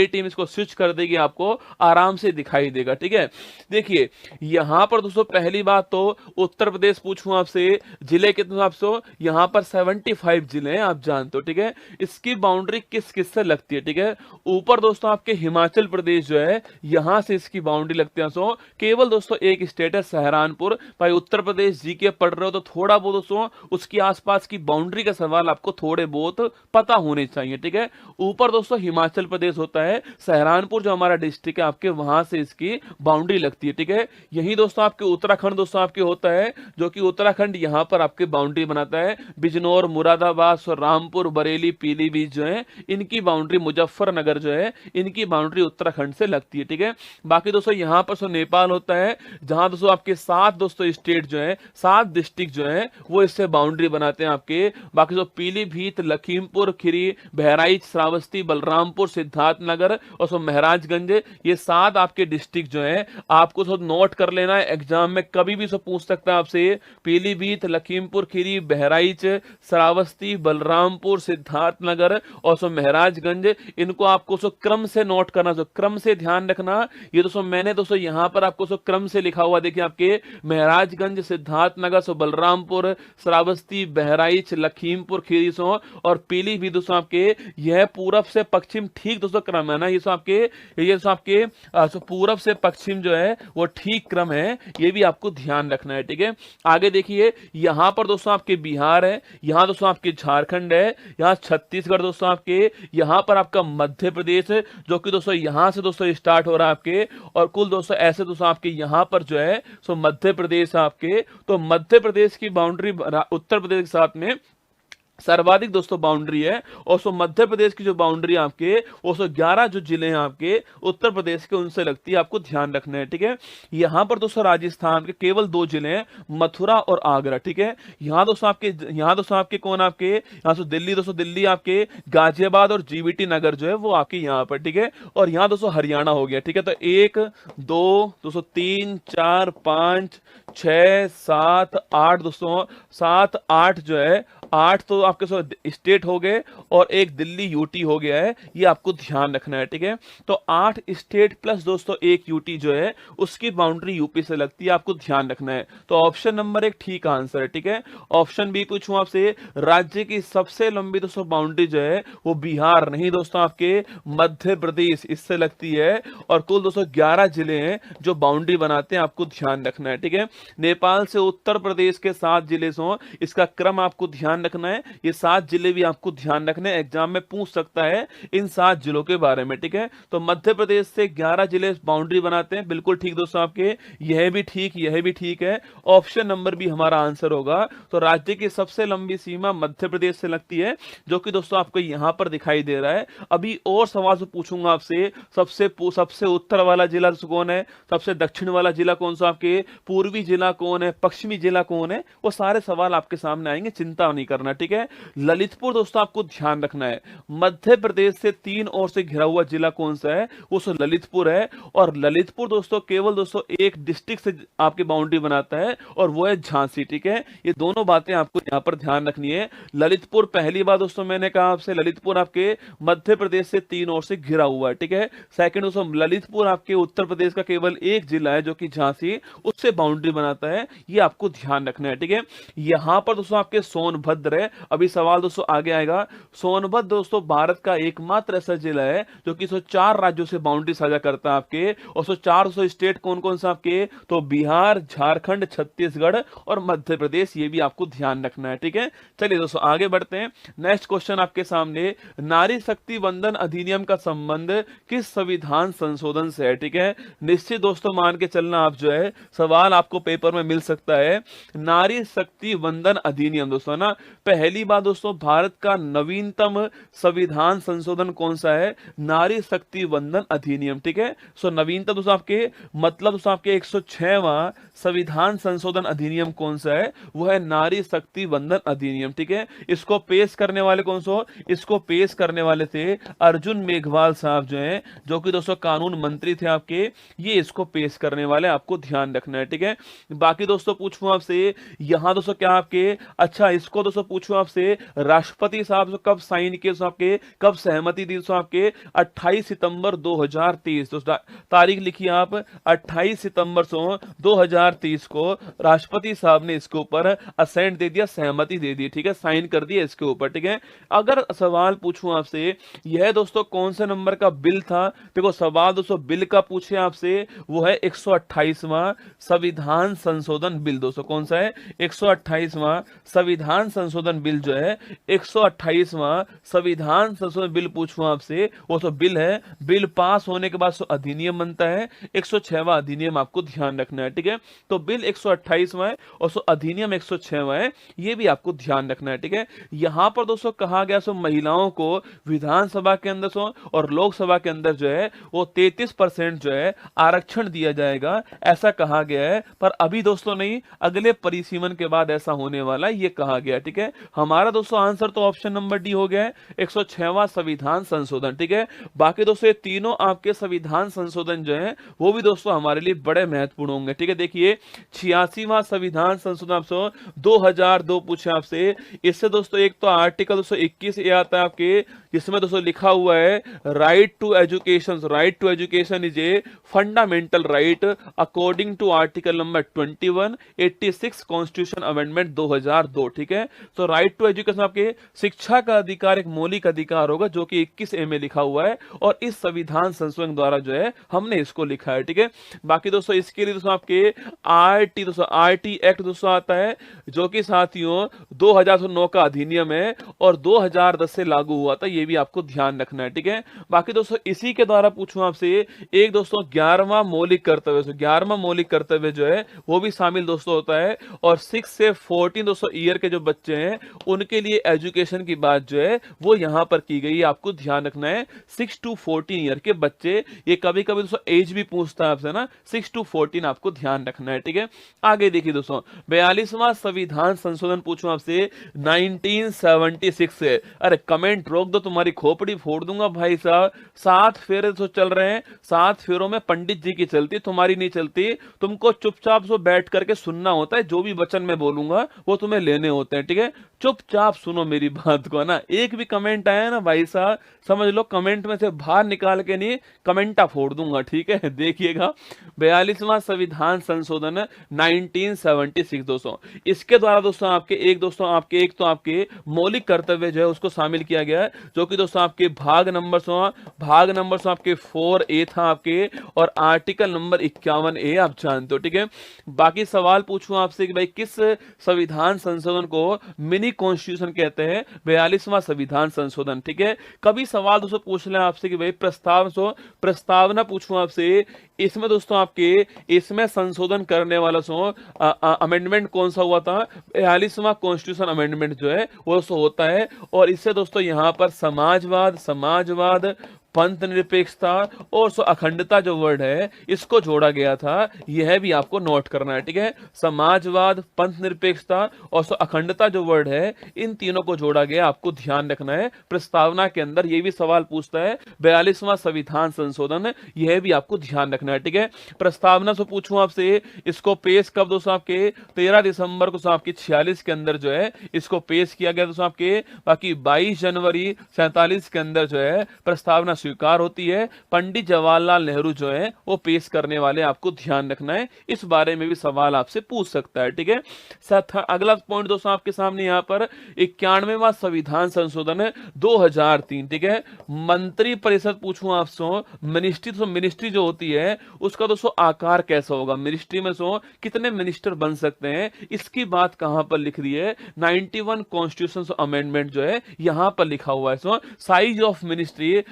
टीम इसको स्विच कर देगी, आपको आराम से दिखाई देगा, ठीक है। देखिए यहां पर दोस्तों पहली बात तो उत्तर प्रदेश पूछूं आपसे, जिले कितने आपसे, यहां पर 75 जिले हैं, आप जानते हो, ठीक है। इसकी बाउंड्री किस किस से लगती है, ठीक है। ऊपर दोस्तों आपके हिमाचल प्रदेश जो है यहां से इसकी बाउंड्री लगती है। सो केवल दोस्तों एक स्टेट है सहारनपुर। भाई उत्तर प्रदेश जीके पढ़ रहे हो तो थोड़ा बहुत दोस्तों उसकी आसपास की बाउंड्री का सवाल आपको थोड़े बहुत पता होने चाहिए, ठीक है। ऊपर दोस्तों हिमाचल प्रदेश होता है, सहारनपुर जो हमारा डिस्ट्रिक्ट है आपके, वहां से इसकी बाउंड्री लगती है, ठीक है। यही दोस्तों आपके उत्तराखंड दोस्तों आपके होता है, जो कि उत्तराखंड यहां पर आपके बाउंड्री बनाता है। बिजनौर, मुरादाबाद, रामपुर, बरेली, पीलीभीत जो है इनकी बाउंड्री, मुजफ्फरनगर जो है इनकी बाउंड्री उत्तराखंड से लगती है, ठीक है। बाकी दोस्तों यहां पर सो नेपाल होता है, जहां दोस्तों आपके 7 दोस्तों स्टेट जो है, 7 डिस्ट्रिक्ट जो है वो इससे बाउंड्री बनाते हैं आपके। बाकी जो पीलीभीत, लखीमपुर खीरी, बहराइच, श्रावस्ती, बलरामपुर, सिद्धार्थनगर और सो महराजगंज, ये 7 आपके डिस्ट्रिक्ट जो है आपको सो नोट कर लेना है। एग्जाम में कभी भी सो पूछ सकता है आपसे, पीलीभीत, लखीमपुर खीरी, बहराइच, श्रावस्ती, बलरामपुर, सिद्धार्थनगर और सो महराजगंज, इनको आपको सो क्रम से नोट करना, सो क्रम से ध्यान रखना। ये दोस्तों मैंने दोस्तों यहां पर आपको सो क्रम से लिखा हुआ, देखिए आपके महराजगंज, सिद्धार्थनगर, सो बलरामपुर, श्रावस्ती, बहराइच, लखीमपुर खीरी सो और पीलीभीत दोस्तों आपके यह पूरब से पश्चिम ठीक दोस्तों क्रम है ना। ये दोस्तों आपके सो पूरब से पश्चिम जो है वो ठीक क्रम है, ये भी आपको ध्यान रखना है, ठीक है। आगे देखिए यहां पर दोस्तों आपके बिहार है, यहां दोस्तों आपके झारखंड है, यहां छत्तीसगढ़ दोस्तों आपके, यहां पर आपका मध्य प्रदेश है जो कि दोस्तों यहां से दोस्तों स्टार्ट हो रहा है आपके, और कुल दोस्तों ऐसे दोस्तों आपके यहां पर जो है सो मध्य प्रदेश आपके। तो मध्य प्रदेश की बाउंड्री उत्तर प्रदेश के साथ में सर्वाधिक दोस्तों बाउंड्री है, और सो मध्य प्रदेश की जो बाउंड्री आपके वो 11 जो जिले हैं आपके उत्तर प्रदेश के उनसे लगती है, आपको ध्यान रखना है, ठीक है। यहां पर दोस्तों राजस्थान के केवल 2 जिले हैं, मथुरा और आगरा, ठीक है। यहां दोस्तों आपके कौन, आपके यहां से दिल्ली दोस्तों, दिल्ली आपके गाजियाबाद और जीबीटी नगर जो है वो आपके यहां पर, ठीक है। और यहां दोस्तों हरियाणा हो गया, ठीक है। तो 1 2 दोस्तों 3 4 5 6 7 8 दोस्तों 7 8 जो है 8 तो आपके स्टेट हो गए और एक दिल्ली यूटी हो गया है, ये आपको ध्यान रखना है, ठीक है। तो 8 स्टेट प्लस दोस्तों एक यूटी जो है उसकी बाउंड्री यूपी से लगती है, आपको ध्यान रखना है। तो ऑप्शन नंबर 1 ठीक आंसर है, ठीक है। ऑप्शन बी पूछूं आपसे, राज्य की सबसे लंबी दोस्तों बाउंड्री जो है वो बिहार नहीं दोस्तों आपके मध्य प्रदेश इससे लगती है, और कुल दोस्तों 11 जिले हैं जो बाउंड्री बनाते हैं, आपको ध्यान रखना है, ठीक है। नेपाल से उत्तर प्रदेश के 7 जिले सो, इसका क्रम आपको ध्यान रखना है। ये 7 जिले भी आपको ध्यान रखने, एग्जाम में पूछ सकता है इन 7 जिलों के बारे में, ठीक है। तो मध्य प्रदेश से 11 जिले बाउंड्री बनाते हैं, बिल्कुल ठीक दोस्तों आपके, यह भी ठीक, यह भी ठीक है। ऑप्शन नंबर भी हमारा आंसर होगा। तो राज्य की सबसे लंबी सीमा मध्य प्रदेश से लगती है, जो कि दोस्तों आपको यहां पर दिखाई दे रहा है। अभी और सवाल से पूछूंगा आपसे, सबसे उत्तर वाला जिला कौन है, सबसे दक्षिण वाला जिला कौन सा, आपके पूर्वी जिला कौन है, पश्चिमी जिला कौन है, वो सारे सवाल आपके सामने आएंगे, चिंता नहीं करना, ठीक है। ललितपुर दोस्तों आपको ध्यान रखना है, मध्य प्रदेश से 3 ओर से घिरा हुआ जिला कौन सा है, वो ललितपुर है। और ललितपुर दोस्तों केवल दोस्तों एक डिस्ट्रिक्ट से आपकी बाउंड्री बनाता है, और वो है झांसी, ठीक है। ये दोनों बातें आपको यहां पर ध्यान रखनी है। ललितपुर, पहली बात दोस्तों मैंने कहा आपसे, ललितपुर आपके मध्य प्रदेश से 3 ओर से घिरा हुआ है, ठीक है। सेकंड दोस्तों, ललितपुर आपके उत्तर प्रदेश का केवल एक जिला है, जो कि झांसी, उससे बाउंड्री बनाता है, ये आपको ध्यान रखना है, ठीक है। यहां पर दोस्तों आपके सोनभद्र है। अभी सवाल दोस्तों आगे आएगा। सोनभद्र दोस्तों भारत का एकमात्र ऐसा जिला है जो कि 104 राज्यों से बाउंड्री साझा करता है आपके, और 400 स्टेट कौन कौन सा आपके, तो बिहार, झारखंड, छत्तीसगढ़ और मध्य प्रदेश, ये भी आपको ध्यान रखना है, ठीक है। चलिए दोस्तों आगे बढ़ते हैं। नेक्स्ट क्वेश्चन आपके सामने, नारी शक्ति वंदन अधिनियम का संबंध किस संविधान संशोधन से है, ठीक है। निश्चित दोस्तों मान के चलना आप, जो है सवाल आपको पेपर में मिल सकता है। नारी शक्ति वंदन अधिनियम दोस्तों ना, पहली बात दोस्तों, भारत का नवीनतम संविधान संशोधन कौन सा है, नारी शक्ति वंदन अधिनियम, ठीक है। सो नवीनतम दोस्तों आपके, मतलब दोस्तों आपके 106वां संविधान संशोधन अधिनियम कौन सा है, वो है नारी शक्ति वंदन अधिनियम, ठीक है। इसको पेश करने वाले कौन सो, इसको पेश करने वाले थे अर्जुन मेघवाल साहब, जो है, जो कि दोस्तों कानून मंत्री थे आपके, ये इसको पेश करने वाले, आपको ध्यान रखना है, ठीक है। बाकी दोस्तों पूछूं आपसे, यहां दोस्तों क्या आपके, अच्छा इसको दोस्तों पूछूं आपसे, राष्ट्रपति साहब कब साइन किए आपके, कब सहमति दी आपके, 28 सितंबर 2023, दोस्तों तारीख लिखिए आप, 28 सितंबर 2030 को राष्ट्रपति साहब ने इसके ऊपर असेंट दे दिया, सहमति दे दी, ठीक है, साइन कर दिया इसके ऊपर, ठीक है। अगर सवाल पूछूं आपसे, यह दोस्तों कौन से नंबर का बिल था, देखो सवाल दोस्तों बिल का पूछे आपसे, वो है 128वां संविधान संशोधन बिल, दोस्तों कौन सा है, 128वां संविधान संशोधन बिल, जो है 128वां संविधान संशोधन बिल पूछूं आपसे, वो तो बिल है। बिल पास होने के बाद अधिनियम बनता है, 106वां अधिनियम आपको ध्यान रखना है, ठीक है। तो बिल 128वां है और अधिनियम 106वां है, ये भी आपको ध्यान रखना है, ठीक है। यहां पर दोस्तों कहा गया महिलाओं को विधानसभा के अंदर और लोकसभा के अंदर जो है वो 33% जो है आरक्षण दिया जाएगा, ऐसा कहा गया है। पर अभी दोस्तों नहीं, अगले परिसीमन के बाद ऐसा होने वाला है, ये कहा गया, ठीक है। हमारा दोस्तों आंसर तो ऑप्शन नंबर डी हो गया है, 106वां संविधान संशोधन, ठीक है। बाकी दोस्तों ये तीनों आपके संविधान संशोधन जो है वो भी दोस्तों हमारे लिए बड़े महत्वपूर्ण होंगे, ठीक है। देखिए 86वां संविधान संशोधन आपसे 2002 पूछे आपसे, इससे दोस्तों एक तो आर्टिकल 221 ये आता है आपके, जिसमें दोस्तों लिखा हुआ है right to education, right to education is a fundamental right according to article number 2186 constitution amendment 2002, ठीक है। तो राइट टू एजुकेशन आपके शिक्षा का अधिकार एक मौलिक अधिकार होगा, जो कि 21A में लिखा हुआ है, और इस संविधान संशोधन द्वारा जो है हमने इसको लिखा है, ठीक है। बाकी दोस्तों इसके लिए दोस्तों आपके आरटी एक्ट दोस्तों आता है, जो कि साथियों 2009 का अधिनियम है और 2010 से लागू हुआ था, ये भी आपको ध्यान रखना है, ठीक है। बाकी दोस्तों इसी के द्वारा पूछूं आपसे एक दोस्तों 11वां मौलिक कर्तव्य, 11वां मौलिक कर्तव्य जो है वो भी शामिल दोस्तों होता है, और 6 से 14 दोस्तों ईयर के जो बच्चे हैं उनके लिए एजुकेशन की बात जो है वो यहां पर की गई, आपको ध्यान रखना है। 6 to 14 ईयर के बच्चे, ये कभी कभी दोस्तों एज भी पूछता है आपसे ना, 6 to 14 आपको ध्यान रखना है, ठीक है। आगे देखिए दोस्तों 42वां संविधान संशोधन पूछूं आपसे 1976 से, अरे कमेंट रोक दो, तुम्हारी खोपड़ी फोड़ दूंगा भाई साहब। 7 फेरे तो चल रहे हैं, 7 फेरों में पंडित जी की चलती, तुम्हारी नहीं चलती। तुमको चुपचाप सो बैठ करके सुनना होता है, जो भी वचन मैं बोलूंगा वो तुम्हें लेने होते हैं, ठीक है। चुपचाप सुनो मेरी बात को ना। एक भी कमेंट आया ना भाई साहब, समझ लो कमेंट में से बाहर निकाल के नहीं, कमेंटा फोड़ दूंगा, ठीक है। देखिएगा 42वां संविधान संशोधन 1976 दोस्तों, इसके द्वारा दोस्तों आपके एक तो आपके मौलिक कर्तव्य जो है उसको शामिल किया गया है, जो जो कि दोस्तों आपके भाग नंबर सो आपके 4A था आपके, और आर्टिकल नंबर 51A आप जानते हो, ठीक है। बाकी सवाल पूछूं आपसे कि भाई किस संविधान संशोधन को मिनी कॉन्स्टिट्यूशन कहते हैं? 42वां संविधान संशोधन, ठीक है। कभी सवाल दोस्तों पूछ लें आपसे कि भाई प्रस्तावना पूछूं आपसे, इसमें दोस्तों आपके इसमें संशोधन करने वाला अमेंडमेंट कौन सा हुआ था? 42वां कॉन्स्टिट्यूशन अमेंडमेंट जो है वो होता है। और इससे दोस्तों यहां पर समाजवाद, पंथ निरपेक्षता और अखंडता जो वर्ड है इसको जोड़ा गया था, यह भी आपको नोट करना है, ठीक है। समाजवाद, पंथ निरपेक्षता और अखंडता जो वर्ड है, इन तीनों को जोड़ा गया, आपको ध्यान रखना है। प्रस्तावना के अंदर यह भी सवाल पूछता है, 42वां संविधान संशोधन, यह भी आपको ध्यान रखना है, ठीक है। प्रस्तावना से पूछूं आपसे, इसको पेश कब दोस्तों आपके 13 दिसंबर को आपके 46 के अंदर जो है इसको पेश किया गया दोस्तों आपके। बाकी 22 जनवरी 47 के अंदर जो है प्रस्तावना स्वीकार होती है। पंडित जवाहरलाल नेहरू जो है वो पेश करने वाले, आपको ध्यान रखना है। इस बारे में भी सवाल आपसे पूछ सकता है, ठीक है। अगला पॉइंट दोस्तों आपके सामने यहाँ पर 91वां संविधान संशोधन है 2003, ठीक है। मंत्री परिषद पूछूं आपसे, मिनिस्ट्री जो होती है उसका दोस्तों आकार कैसा होगा? मिनिस्ट्री में कितने मिनिस्टर बन सकते हैं, इसकी बात कहां पर लिख दी है? 91 कॉन्स्टिट्यूशन अमेंडमेंट जो है यहां पर लिखा हुआ है। साइज ऑफ मिनिस्ट्री,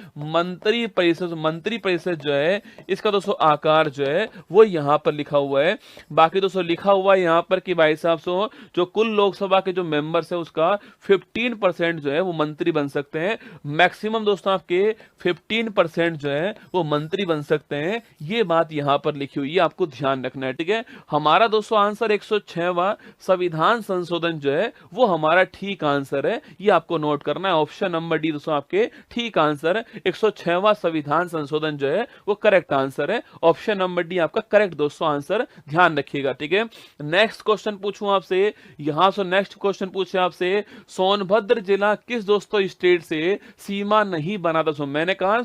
मंत्री परिषद जो है इसका दोस्तों आकार जो है वो यहां पर लिखा हुआ है। बाकी दोस्तों लिखा हुआ है यहां पर कि भाई साहब जो कुल लोकसभा के जो मेंबर्स है उसका 15% जो है वो मंत्री बन सकते हैं। मैक्सिमम दोस्तों आपके 15% जो है वो मंत्री बन सकते हैं। ये बात यहां पर लिखी हुई है, आपको ध्यान रखना है, ठीक है। हमारा दोस्तों आंसर 106वां संविधान संशोधन जो है वो हमारा ठीक आंसर है, ये आपको नोट करना है। ऑप्शन नंबर डी दोस्तों आपके ठीक आंसर है। 106वां संविधान संशोधन जो है वो करेक्ट आंसर है। ऑप्शन नंबर डी आपका करेक्ट दोस्तों आंसर, ध्यान रखिएगा, ठीक है। नेक्स्ट क्वेश्चन पूछूं आपसे, यहां से नेक्स्ट क्वेश्चन पूछे आपसे, सोनभद्र जिला किस दोस्तों स्टेट से सीमा नहीं बना था? मैंने कहा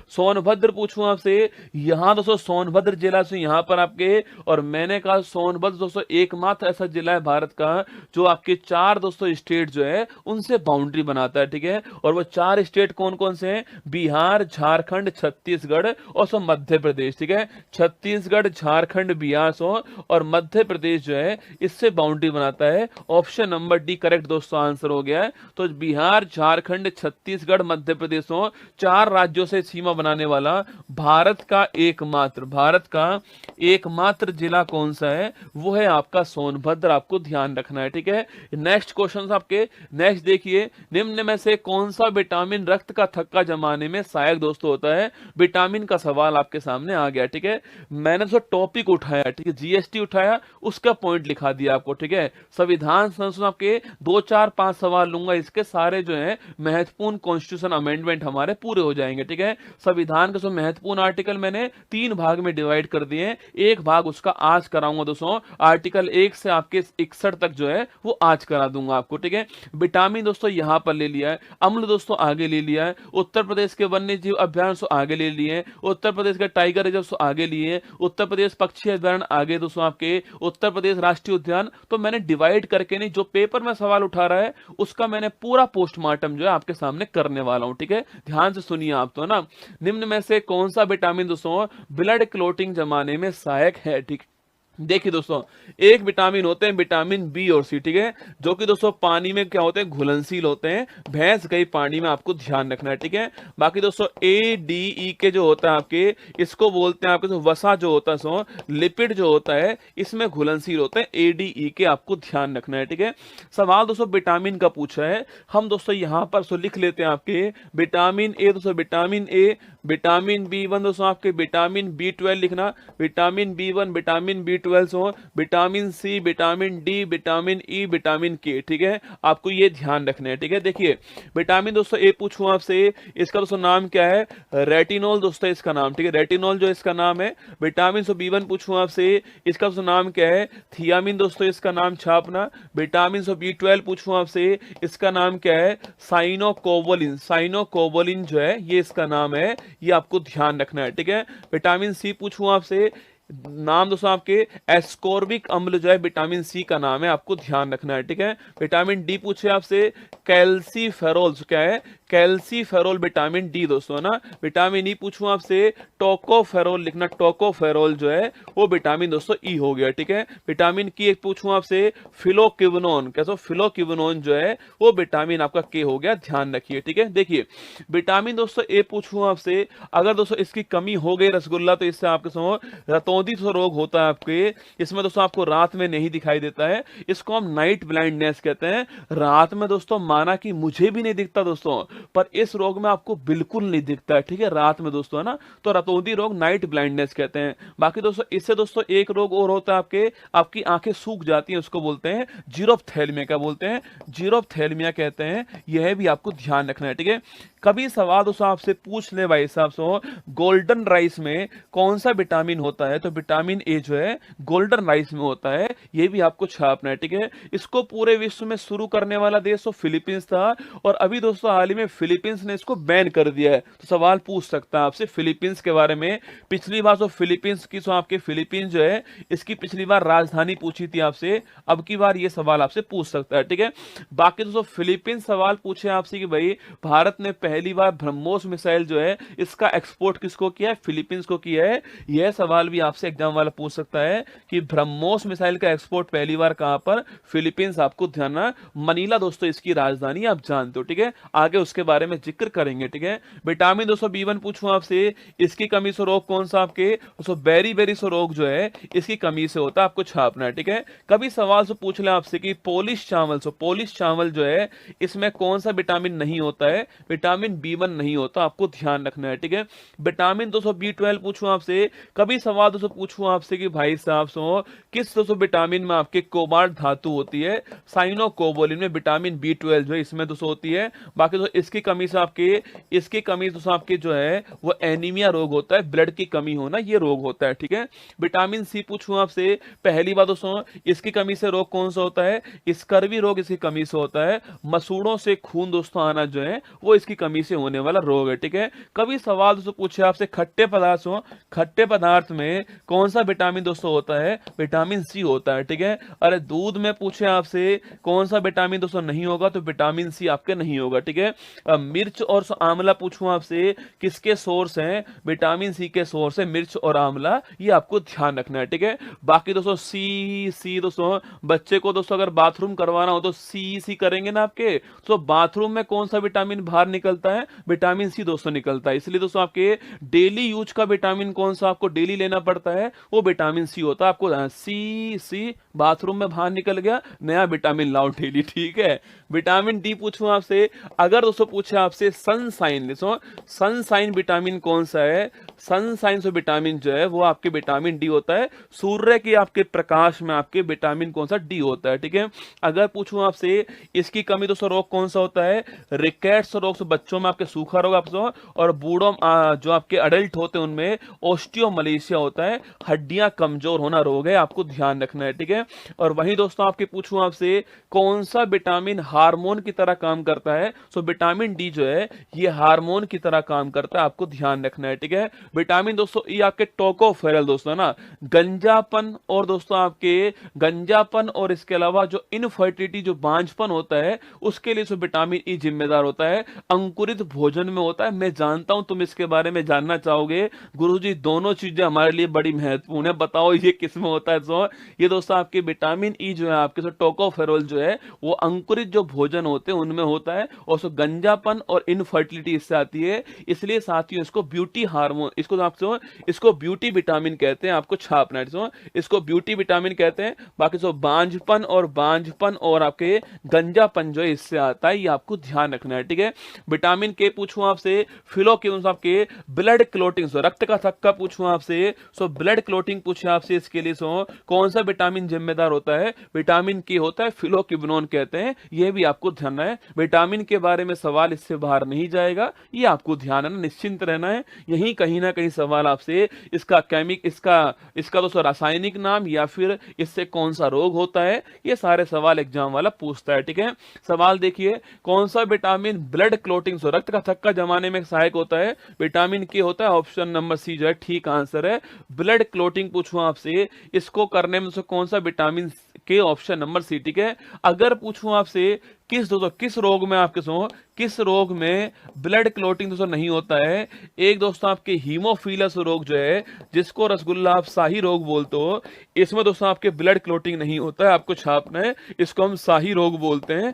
सोनभद्र पूछूं आपसे, यहां दोस्तों सोनभद्र जिला से यहां पर आपके, और मैंने कहा सोनभद्र दोस्तों एकमात्र ऐसा जिला है भारत का जो आपके 4 दोस्तों स्टेट जो है उनसे बाउंड्री बनाता है, ठीक है। और वो 4 स्टेट कौन कौन से हैं? बिहार, झारखंड, छत्तीसगढ़ और मध्य प्रदेश, ठीक है। छत्तीसगढ़, झारखंड, बिहार और मध्य प्रदेश जो है इससे बाउंड्री बनाता है। ऑप्शन नंबर डी करेक्ट दोस्तों आंसर हो गया है। तो बिहार, झारखंड, छत्तीसगढ़, मध्य प्रदेश 4 राज्यों से सीमा बनाने वाला भारत का एकमात्र जिला कौन सा है? वो है आपका सोनभद्र, आपको ध्यान रखना है, ठीक है। नेक्स्ट क्वेश्चन आपके, नेक्स्ट देखिए, निम्न में से कौन सा विटामिन रक्त का थक्का जमाने में सहायक दोस्तों होता है? विटामिन का सवाल आपके सामने आ गया, ठीक है। मैंने जो टॉपिक उठाया, ठीक है, जीएसटी उठाया, उसका पॉइंट लिखा दिया आपको, ठीक है। संविधान संशोधन आपके 2, 4, 5 सवाल लूंगा, इसके सारे जो है महत्वपूर्ण कॉन्स्टिट्यूशन अमेंडमेंट हमारे पूरे हो जाएंगे, ठीक है। संविधान के महत्वपूर्ण आर्टिकल मैंने 3 भाग में डिवाइड कर दिए। एक भाग उसका आज कराऊंगा दोस्तों, आर्टिकल 1 से आपके 61 तक जो है वो आज करा दूंगा आपको, ठीक है। विटामिन दोस्तों यहां पर ले लिया है, अम्ल दोस्तों आगे ले लिया है, उत्तर प्रदेश के वन्य जीव अभ्यारण आगे ले लिए, उत्तर प्रदेश के टाइगर रिजर्व आगे लिए, उत्तर प्रदेश पक्षी अभ्यारण आगे दोस्तों आपके, उत्तर प्रदेश राष्ट्रीय उद्यान। तो मैंने डिवाइड करके नहीं, जो पेपर में सवाल उठा रहा है उसका मैंने पूरा पोस्टमार्टम जो है आपके सामने करने वाला हूं, ठीक है। ध्यान से सुनिए आप तो ना। निम्न में से कौन सा विटामिन दोस्तों ब्लड क्लोटिंग जमाने में सहायक है? ठीक, देखिए दोस्तों, एक विटामिन होते हैं विटामिन बी और सी, ठीक है, जो कि दोस्तों पानी में क्या होते हैं? घुलनशील होते हैं। भैंस गई पानी में, आपको ध्यान रखना है, ठीक है। बाकी दोस्तों ए डी ई के जो होता है आपके, इसको बोलते हैं आपके वसा जो होता है लिपिड जो होता है इसमें घुलनशील होते हैं। ए डी ई के आपको ध्यान रखना है, ठीक है। सवाल दोस्तों विटामिन का पूछा है, हम दोस्तों यहां पर लिख लेते हैं आपके विटामिन ए दोस्तों, विटामिन ए, विटामिन बी1 दोस्तों आपके, विटामिन बी12 लिखना, विटामिन बी1, विटामिन बी12 vitamin C, vitamin D, vitamin E, vitamin K, ठीक है। आपको ये ध्यान रखना है, ठीक है। देखिए विटामिन दोस्तों ए पूछूं आपसे, इसका दोस्तों नाम क्या है? रेटिनॉल दोस्तों इसका नाम, ठीक है, रेटिनॉल जो इसका नाम है। विटामिन बी1 पूछूं आपसे, इसका दोस्तों नाम क्या है? थियामिन दोस्तों इसका नाम छापना। विटामिन बी12 पूछूं आपसे, इसका नाम क्या है? साइनोकोवलिन, साइनोकोवलिन जो है ये इसका नाम है, ये आपको ध्यान रखना है, ठीक है। विटामिन सी पूछूं आपसे, नाम दोस्तों आपके एस्कॉर्बिक अम्ल जो है विटामिन सी का नाम है, आपको ध्यान रखना है, ठीक है। विटामिन डी पूछे आपसे कैल्सीफेरोल, क्या है, कैल्सीफेरोल विटामिन डी दोस्तों ना। विटामिन ई पूछूं आपसे टोकोफेरोल लिखना, टोकोफेरोल जो है वो विटामिन दोस्तों ई हो गया, ठीक है। विटामिन की एक पूछूं आपसे फिलोक्विनोन, कैसे, फिलोक्विनोन जो है वो विटामिन आपका के हो गया, ध्यान रखिए, ठीक है। देखिए विटामिन दोस्तों ए पूछूं आपसे, अगर दोस्तों इसकी कमी हो गई रसगुल्ला, तो इससे आपके समझो रतौंधी रोग होता है आपके, इसमें दोस्तों आपको रात में नहीं दिखाई देता है, इसको हम नाइट ब्लाइंडनेस कहते हैं। रात में दोस्तों माना कि मुझे भी नहीं दिखता दोस्तों, पर इस रोग में आपको बिल्कुल नहीं दिखता है, ठीक है, रात में दोस्तों, है ना। तो रतौंधी रोग नाइट ब्लाइंडनेस कहते हैं। बाकी दोस्तों इससे दोस्तों एक रोग और होता है आपके, आपकी आंखें सूख जाती हैं, उसको बोलते हैं जीरोप्थेल्मिया, क्या बोलते हैं, जीरोप्थेल्मिया कहते हैं। यह भी आपको ध्यान रखना है, ठीक है। कभी सवाल दोस्तों आपसे पूछ ले भाई साहब से, गोल्डन राइस में कौन सा विटामिन होता है, तो विटामिन ए जो है गोल्डन राइस में होता है, ये भी आपको छापना है, ठीक है। इसको पूरे विश्व में शुरू करने वाला देश तो फिलीपींस था, और अभी दोस्तों हाल ही में फिलीपींस ने इसको बैन कर दिया है। तो सवाल पूछ सकता है आपसे फिलीपींस के बारे में। पिछली बार जो फिलीपींस की, जो आपके फिलीपींस जो है इसकी पिछली बार राजधानी पूछी थी आपसे, अब की बार ये सवाल आपसे पूछ सकता है, ठीक है। बाकी दोस्तों फिलीपींस सवाल पूछे आपसे कि भाई भारत ने पहली बार ब्रह्मोस मिसाइल जो है इसका एक्सपोर्ट किसको किया है, फिलीपींस को किया है। यह सवाल भी आपसे एग्जाम वाला पूछ सकता है कि ब्रह्मोस मिसाइल का एक्सपोर्ट पहली बार कहां पर, फिलीपींस, आपको ध्यान ना, मनीला दोस्तों इसकी राजधानी, आप जानते हो, ठीक है। आगे उसके बारे में जिक्र करेंगे, ठीक है। विटामिन दोस्तों B1 पूछूं आपसे, इसकी कमी से रोग कौन सा आपके, दोस्तों बेरी बेरी से रोग जो है इसकी कमी से होता है, आपको छापना है, ठीक है। कभी सवाल से पूछ ले आपसे कि पोलिश चावल, पोलिश चावल जो है इसमें कौन सा विटामिन नहीं होता है, विटामिन B1 नहीं होता, आपको ध्यान रखना है, ठीक है। विटामिन दोस्तों B12 पूछूं आपसे, कभी सवाल दोस्तों पूछूं आपसे कि भाई साहब सो किस दोस्तों विटामिन में आपके कोबाल्ट धातु होती है, साइनोकोबोलिन में विटामिन B12 जो है इसमें दोस्तों होती है। बाकी दोस्तों इसकी कमी से आपके, इसकी कमी दोस्तों आपके जो है वो एनीमिया रोग होता है, ब्लड की कमी होना ये रोग होता है, ठीक है। विटामिन सी पूछूं आपसे, पहली बात दोस्तों इसकी कमी से रोग कौन सा होता है, स्कर्वी रोग इसकी कमी से होता है। मसूड़ों से खून दोस्तों आना जो है वो इसकी कमी से होने वाला रोग है, ठीक है। कभी सवाल दोस्तों पूछे आपसे खट्टे पदार्थ हो, खट्टे पदार्थ में कौन सा विटामिन दोस्तों होता है, विटामिन सी होता है, ठीक है। अरे दूध में पूछे आपसे कौन सा विटामिन दोस्तों नहीं होगा, तो विटामिन सी आपके नहीं होगा, ठीक है। मिर्च और आंवला पूछूं आपसे किसके सोर्स हैं, विटामिन सी के सोर्स है मिर्च और आंवला, ये आपको ध्यान रखना है, ठीक है। बाकी दोस्तों सी दोस्तों बच्चे को दोस्तों अगर बाथरूम करवाना हो तो सी करेंगे ना आपके, तो बाथरूम में कौन सा विटामिन बाहर निकलता है, विटामिन सी दोस्तों निकलता है। इसलिए दोस्तों आपके डेली यूज का विटामिन कौन सा आपको डेली लेना पड़ता है, वो विटामिन सी होता है। आपको सी बाथरूम में बाहर निकल गया, नया विटामिन लाओ डेली, ठीक है। विटामिन डी पूछूं आपसे, अगर दोस्तों पूछे आपसे सनसाइन, सनसाइन विटामिन कौन सा है, सनसाइन से विटामिन जो है वो आपके विटामिन डी होता है। सूर्य के आपके प्रकाश में आपके विटामिन कौन सा, डी होता है, ठीक है। अगर पूछूं आपसे इसकी कमी दोस्तों रोग कौन सा होता है, रिकेट्स रोग से बच्चों में आपके सूखा रोग आपको, और बूढ़ों जो आपके अडल्ट होते हैं उनमें ओस्टियोमलेशिया होता है, हड्डियां कमजोर होना रोग है, आपको ध्यान रखना है, ठीक है। और वहीं दोस्तों आपके पूछूं आपसे कौन सा विटामिन हार्मोन की तरह काम करता है, सो विटामिन डी जो है ये हार्मोन की तरह काम करता है, आपको ध्यान रखना है, ठीक है। विटामिन दोस्तों ये आपके टोकोफेरल दोस्तों ना, गंजापन और दोस्तों आपके गंजापन और इसके अलावा जो इनफर्टिलिटी, जो बांझपन होता है उसके लिए विटामिन ई जिम्मेदार होता है। अंकुरित भोजन में होता है, मैं जानता हूं तुम इसके बारे में जानना चाहोगे गुरुजी, दोनों चीजें हमारे लिए बड़ी महत्वपूर्ण है, बताओ ये किस में होता है। तो ये दोस्तों आपके विटामिन ई जो है आपके टोकोफेरोल जो है वो अंकुरित जो भोजन होते हैं उनमें होता है, और सो गंजापन और इनफर्टिलिटी इससे आती है। इसलिए साथियों इसको ब्यूटी हार्मोन, इसको ब्यूटी विटामिन कहते हैं, आपको छापना है, इसको ब्यूटी विटामिन कहते हैं। बाकी सो बांझपन और आपके गंजापन जो है इससे आता है, ये आपको ध्यान रखना है, ठीक है। विटामिन के पूछूं आपसे, फिलोक्विनोन आपके ब्लड क्लोटिंग, रक्त का थक्का पूछूं आपसे, सो ब्लड क्लोटिंग पूछे आपसे, इसके लिए कौन सा विटामिन जिम्मेदार होता है, विटामिन के होता है, फिलोक्विनोन कहते हैं, यह भी आपको ध्यान है। विटामिन के बारे में सवाल इससे बाहर नहीं जाएगा, ये आपको ध्यान है, निश्चिंत रहना है। यही कहीं ना कहीं सवाल आपसे इसका दोस्तों रासायनिक नाम या फिर इससे कौन सा रोग होता है, ये सारे सवाल एग्जाम वाला पूछता है, ठीक है। सवाल देखिए, कौन सा विटामिन ब्लड क्लोटिंग क्लॉटिंग सो रक्त का थक्का जमाने में सहायक होता है, विटामिन के होता है, ऑप्शन नंबर सी जो है ठीक आंसर है। ब्लड क्लॉटिंग पूछूं आपसे, इसको करने में से कौन सा विटामिन के, ऑप्शन नंबर सी, ठीक है। अगर पूछूं आपसे किस रोग में आपके किस रोग में ब्लड क्लॉटिंग दोस्तों नहीं होता है, एक दोस्तों आपके हीमोफिलस रोग जो है, जिसको रसगुल्ला आप शाही रोग बोलते हो, इसमें दोस्तों आपके ब्लड क्लॉटिंग नहीं होता है, आपको छापना है, इसको हम शाही रोग बोलते हैं,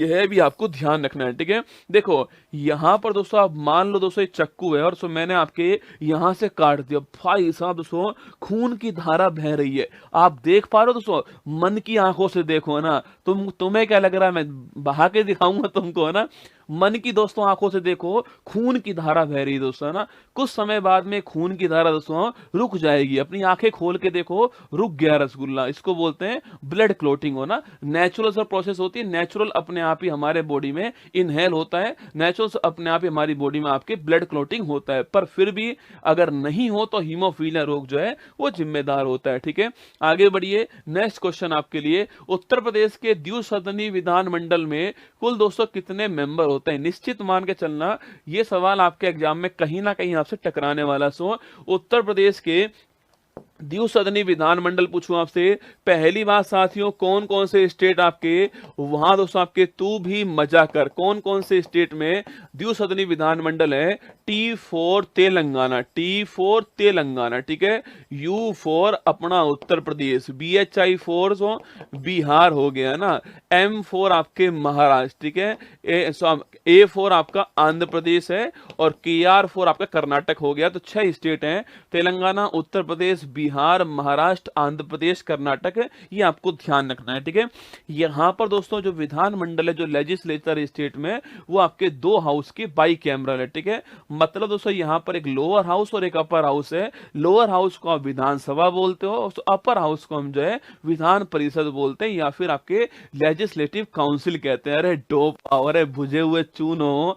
यह भी आपको ध्यान रखना है, ठीक है। देखो यहां पर दोस्तों आप मान लो दोस्तों ये चक्कू है और सो मैंने आपके यहां से काट दिया, भाई साहब दोस्तों खून की धारा बह रही है, आप देख पा रहे हो दोस्तों, मन की आंखों से देखो ना, तुम्हें क्या लग रहा है मैं बहा के दिखाऊंगा तुमको, है ना, मन की दोस्तों आंखों से देखो, खून की धारा बह रही है दोस्तों, है ना, कुछ समय बाद में खून की धारा दोस्तों रुक जाएगी, अपनी आंखें खोल के देखो, रुक गया रसगुल्ला, इसको बोलते हैं ब्लड क्लॉटिंग होना। नेचुरल सा प्रोसेस होती है, नेचुरल अपने आप ही हमारे बॉडी में इनहेल होता है, नेचुरल अपने आप ही हमारी बॉडी में आपके ब्लड क्लॉटिंग होता है, पर फिर भी अगर नहीं हो तो हीमोफीलिया रोग जो है वो जिम्मेदार होता है, ठीक है। आगे बढ़िए, नेक्स्ट क्वेश्चन आपके लिए, उत्तर प्रदेश के द्विसदनी विधानमंडल में कुल दोस्तों कितने मेंबर होते हैं, निश्चित मान के चलना ये सवाल आपके एग्जाम में कहीं ना कहीं आपसे टकराने वाला। उत्तर प्रदेश के द्विसदनी विधानमंडल पूछूं आपसे, पहली बात साथियों, कौन कौन से स्टेट आपके वहां दोस्तों आपके तू भी मजा कर, कौन कौन से स्टेट में द्विसदनी विधानमंडल है, T for Telangana, T for Telangana, ठीक है, यू फॉर अपना उत्तर प्रदेश, BHI फॉर बिहार हो गया ना, M फॉर आपके महाराष्ट्र, ठीक है, ए फॉर आपका आंध्र प्रदेश है, और KR फॉर आपका कर्नाटक हो गया। तो 6 स्टेट हैं, तेलंगाना, उत्तर प्रदेश, बिहार, महाराष्ट्र, आंध्र प्रदेश, कर्नाटक है, ये आपको ध्यान रखना है, ठीक है। यहां पर दोस्तों जो विधानमंडल है, जो लेजिस्लेचर स्टेट में, वो आपके 2 हाउस की बाई कैमरल है, ठीक है। मतलब दोस्तों यहां पर एक लोअर हाउस और एक अपर हाउस है, लोअर हाउस को आप विधानसभा बोलते हो, और अपर हाउस को हम जो है विधान परिषद बोलते हैं, या फिर आपके लेजिस्लेटिव काउंसिल कहते हैं। अरे डोप पावर है, बुझे हुए चूनो,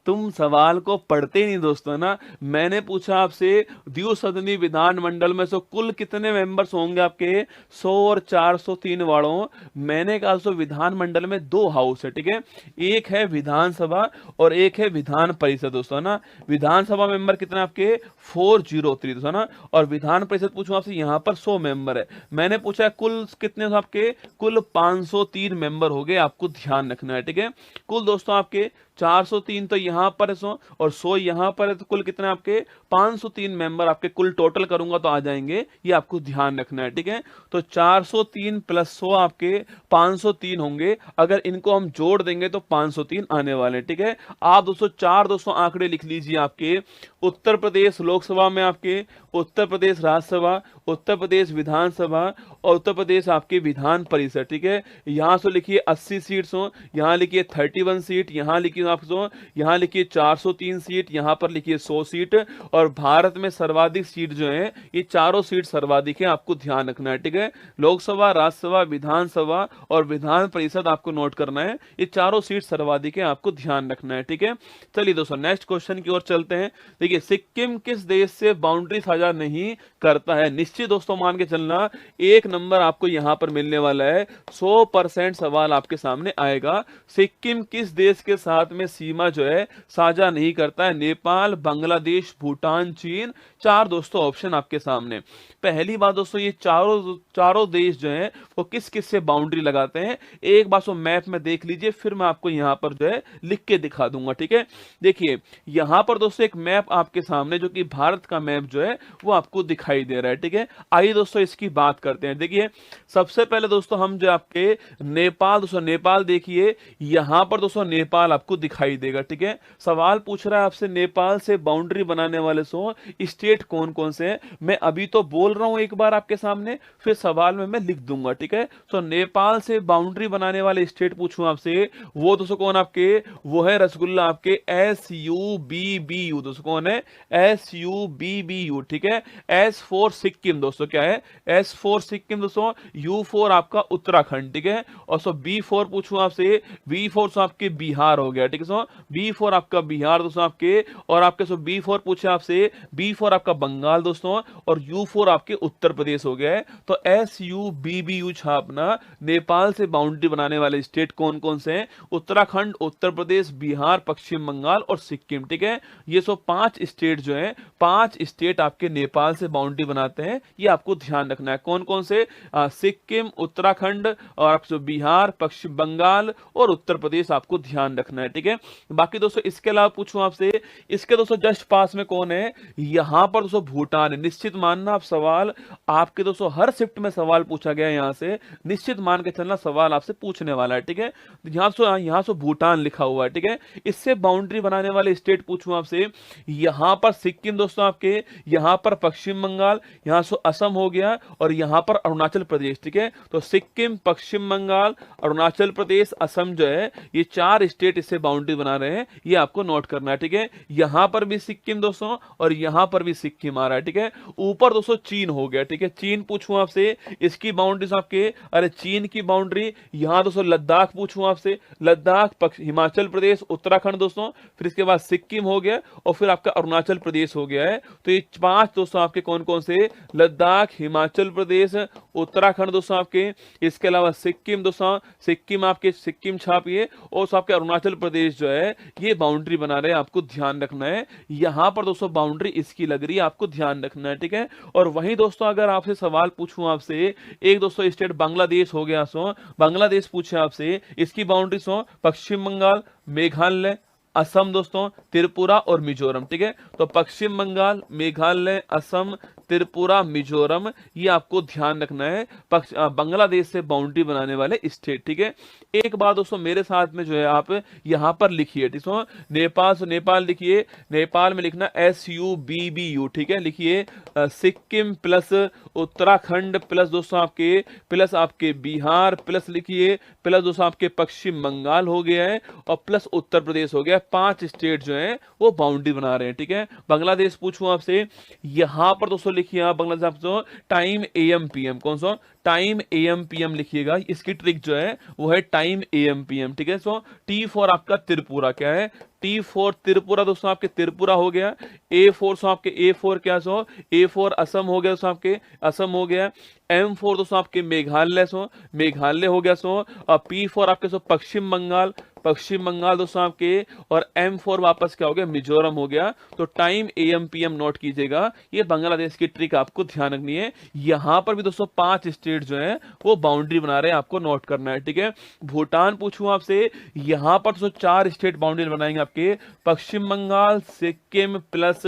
तुम सवाल को पढ़ते नहीं दोस्तों ना। मैंने पूछा आपसे द्विसदनी विधानमंडल में से कुल कितने मेंबर्स होंगे आपके, 100 और 403 वालों, मैंने कहा दोस्तों विधानमंडल में 2 हाउस है, ठीक है, एक है विधानसभा और एक है विधान परिषद दोस्तों ना। विधानसभा मेंबर कितने आपके 403 दोस्तों ना, और विधान परिषद पूछूं आपसे यहाँ पर 100 मेंबर है। मैंने पूछा कुल कितने आपके, कुल 503 मेंबर हो गए, आपको ध्यान रखना है, ठीक है। कुल दोस्तों आपके 403 तो यहां पर है और 100 यहां पर है, तो कुल कितने आपके 503 मेंबर आपके कुल टोटल करूंगा तो आ जाएंगे, ये आपको ध्यान रखना है, ठीक है। तो 403 प्लस 100 आपके 503 होंगे, अगर इनको हम जोड़ देंगे तो 503 आने वाले, ठीक है। आप दोस्तों 200 आंकड़े लिख लीजिए आपके, उत्तर प्रदेश लोकसभा में आपके, उत्तर प्रदेश राज्यसभा, उत्तर प्रदेश विधानसभा, और उत्तर प्रदेश आपके विधान परिषद, ठीक है। यहां से लिखिए 80 सीट्स हो, यहां लिखिए 31 सीट, यहां लिखिए आपको, यहां लिखिए 403 सीट, यहां पर लिखिए 100 सीट, और भारत में सर्वाधिक सीट जो है ये चारों सीट सर्वाधिक है, आपको ध्यान रखना है, ठीक है। लोकसभा, राज्यसभा, विधानसभा और विधान परिषद आपको नोट करना है, ये चारों सीट सर्वाधिक है, आपको ध्यान रखना है, ठीक है। चलिए दोस्तों नेक्स्ट क्वेश्चन की ओर चलते हैं। देखिए सिक्किम किस देश से बाउंड्री साझा नहीं करता है, निश्चित दोस्तों मान के चलना 1 नंबर आपको यहां पर मिलने वाला है, 100% सवाल आपके सामने आएगा। सिक्किम किस देश के साथ में सीमा जो है साझा नहीं करता है, नेपाल, बांग्लादेश, भूटान, चीन, 4 दोस्तों ऑप्शन आपके सामने। पहली बात दोस्तों ये चारों देश जो है वो किस किस से बाउंड्री लगाते हैं, एक बार सो मैप में देख लीजिए, फिर मैं आपको यहां पर जो है लिख के दिखा दूंगा, ठीक है। देखिए यहां पर दोस्तों एक मैप आपके सामने जो कि भारत का मैप जो है वो आपको दिखाई दे रहा है, ठीक है। आइए दोस्तों इसकी बात करते हैं। देखिए सबसे पहले दोस्तों हम जो आपके नेपाल, दोस्तों नेपाल देखिए, यहां पर दोस्तों नेपाल आपको दिखाई देगा, ठीक है। सवाल पूछ रहा है आपसे नेपाल से बाउंड्री बनाने वाले स्टेट कौन कौन से हैं, मैं अभी तो बोल रहा हूं एक बार आपके सामने, फिर सवाल में मैं लिख दूंगा, ठीक है। तो नेपाल से बाउंड्री बनाने वाले स्टेट पूछूं आपसे, वो दोस्तों कौन आपके, वो है रसगुल्ला आपके SUBBU, दोस्तों कौन है SUBBU, ठीक है। S फॉर सिक्किम दोस्तों क्या है, S फॉर सिक्किम दोस्तों, U फॉर आपका उत्तराखंड, ठीक है। और B फॉर पूछूं आपसे, B फॉर आपके बिहार हो गया, ठीक है। B फॉर फॉर आपका बिहार दोस्तों आपके, और आपके सो बी फॉर पूछे आपसे, बी फॉर आपका बंगाल दोस्तों, और यू फॉर आपके उत्तर प्रदेश हो गया है। तो SUBBU छापना। नेपाल से बाउंड्री बनाने वाले स्टेट कौन कौन से हैं? उत्तराखंड, उत्तर प्रदेश, बिहार, पश्चिम बंगाल और सिक्किम। ठीक है, ये सो 5 स्टेट जो हैं, 5 स्टेट आपके नेपाल से बाउंड्री बनाते हैं, ये आपको ध्यान रखना है। कौन कौन से? सिक्किम, उत्तराखंड और आपसे बिहार, पश्चिम बंगाल और उत्तर प्रदेश आपको ध्यान रखना है। ठीक है, बाकी दोस्तों इसके अलावा पूछूं आपसे, इसके दोस्तों जस्ट पास में कौन है? यहां पर दोस्तों भूटान है। निश्चित मानना आप सवाल, आपके दोस्तों हर शिफ्ट में सवाल पूछा गया है, यहां से निश्चित मान के चलना सवाल आपसे पूछने वाला है। ठीक है, यहां से भूटान लिखा हुआ है। ठीक है, इससे बाउंड्री बनाने वाले स्टेट पूछूं आपसे, यहां पर सिक्किम दोस्तों आपके, यहां पर पश्चिम बंगाल, यहां से असम हो गया और यहां पर अरुणाचल प्रदेश। ठीक है, तो सिक्किम, पश्चिम बंगाल, अरुणाचल प्रदेश, असम जो है, ये 4 स्टेट इससे बाउंड्री बना रहे हैं, ये आपको नोट करना है। ठीक है, यहां पर भी सिक्किम दोस्तों और यहां पर भी सिक्किम आ रहा है। ठीक है, ऊपर दोस्तों चीन हो गया। ठीक है, चीन पूछूं आपसे, इसकी बाउंड्रीज आपके, अरे चीन की बाउंड्री यहां दोस्तों लद्दाख पूछूं आपसे, लद्दाख, हिमाचल प्रदेश, उत्तराखंड दोस्तों, फिर इसके बाद सिक्किम हो गया और फिर आपका अरुणाचल प्रदेश हो गया है। तो ये 5 दोस्तों आपके कौन कौन से? लद्दाख, हिमाचल प्रदेश, उत्तराखंड दोस्तों आपके, इसके अलावा सिक्किम दोस्तों, सिक्किम आपके, सिक्किम छापिए, और आपके अरुणाचल प्रदेश जो है ये बाउंड्री बना रहे हैं, आपको ध्यान रखना है। यहां पर दोस्तों बाउंड्री इसकी लग रही है, आपको ध्यान रखना है। ठीक है, और वहीं दोस्तों अगर आपसे सवाल पूछूं आपसे, एक दोस्तों स्टेट बांग्लादेश हो गया, सो बांग्लादेश पूछे आपसे, इसकी बाउंड्री सो पश्चिम बंगाल, मेघालय, असम दोस्तों, त्रिपुरा और मिजोरम। ठीक है, तो पश्चिम बंगाल, मेघालय, असम, त्रिपुरा, मिजोरम, ये आपको ध्यान रखना है बांग्लादेश से बाउंड्री बनाने वाले स्टेट। ठीक है, एक बात दोस्तों मेरे साथ में जो है आप यहां पर लिखिए। ठीक है, नेपाल से नेपाल लिखिए, नेपाल में लिखना SUBBU। ठीक है, लिखिए सिक्किम प्लस उत्तराखंड प्लस दोस्तों आपके, प्लस आपके बिहार, प्लस लिखिए प्लस दोस्तों आपके पश्चिम बंगाल हो गया है और प्लस उत्तर प्रदेश हो गया। 5 स्टेट जो है वो बाउंड्री बना रहे हैं। ठीक है, बांग्लादेश पूछूं आपसे, यहां पर दोस्तों लिखिए आप बांग्लादेश आपसे टाइम AM PM, कौन सा? टाइम AM PM लिखिएगा। इसकी ट्रिक जो है वो है टाइम AM PM। ठीक है, सो T फॉर आपका त्रिपुरा क्या है? T फॉर त्रिपुरा दोस्तों आपके त्रिपुरा हो गया। A फॉर सो आपके, A फॉर क्या सो? A फॉर असम हो गया दोस्तों आपके, असम हो गया। M फॉर दोस्तों आपके मेघालय, सो मेघालय हो गया। सो और P फॉर आपके सो पश्चिम बंगाल, पश्चिम बंगाल दोस्तों आपके, और M फॉर वापस क्या हो गया? मिजोरम हो गया। तो टाइम AM PM नोट कीजिएगा, ये बांग्लादेश की ट्रिक आपको ध्यान रखनी है। यहां पर भी दोस्तों 5 स्टेट जो है वो बाउंड्री बना रहे हैं, आपको नोट करना है। ठीक है, भूटान पूछूं आपसे, यहां पर दोस्तों 4 स्टेट बाउंड्री बनाएंगे आपके, पश्चिम बंगाल, सिक्किम प्लस,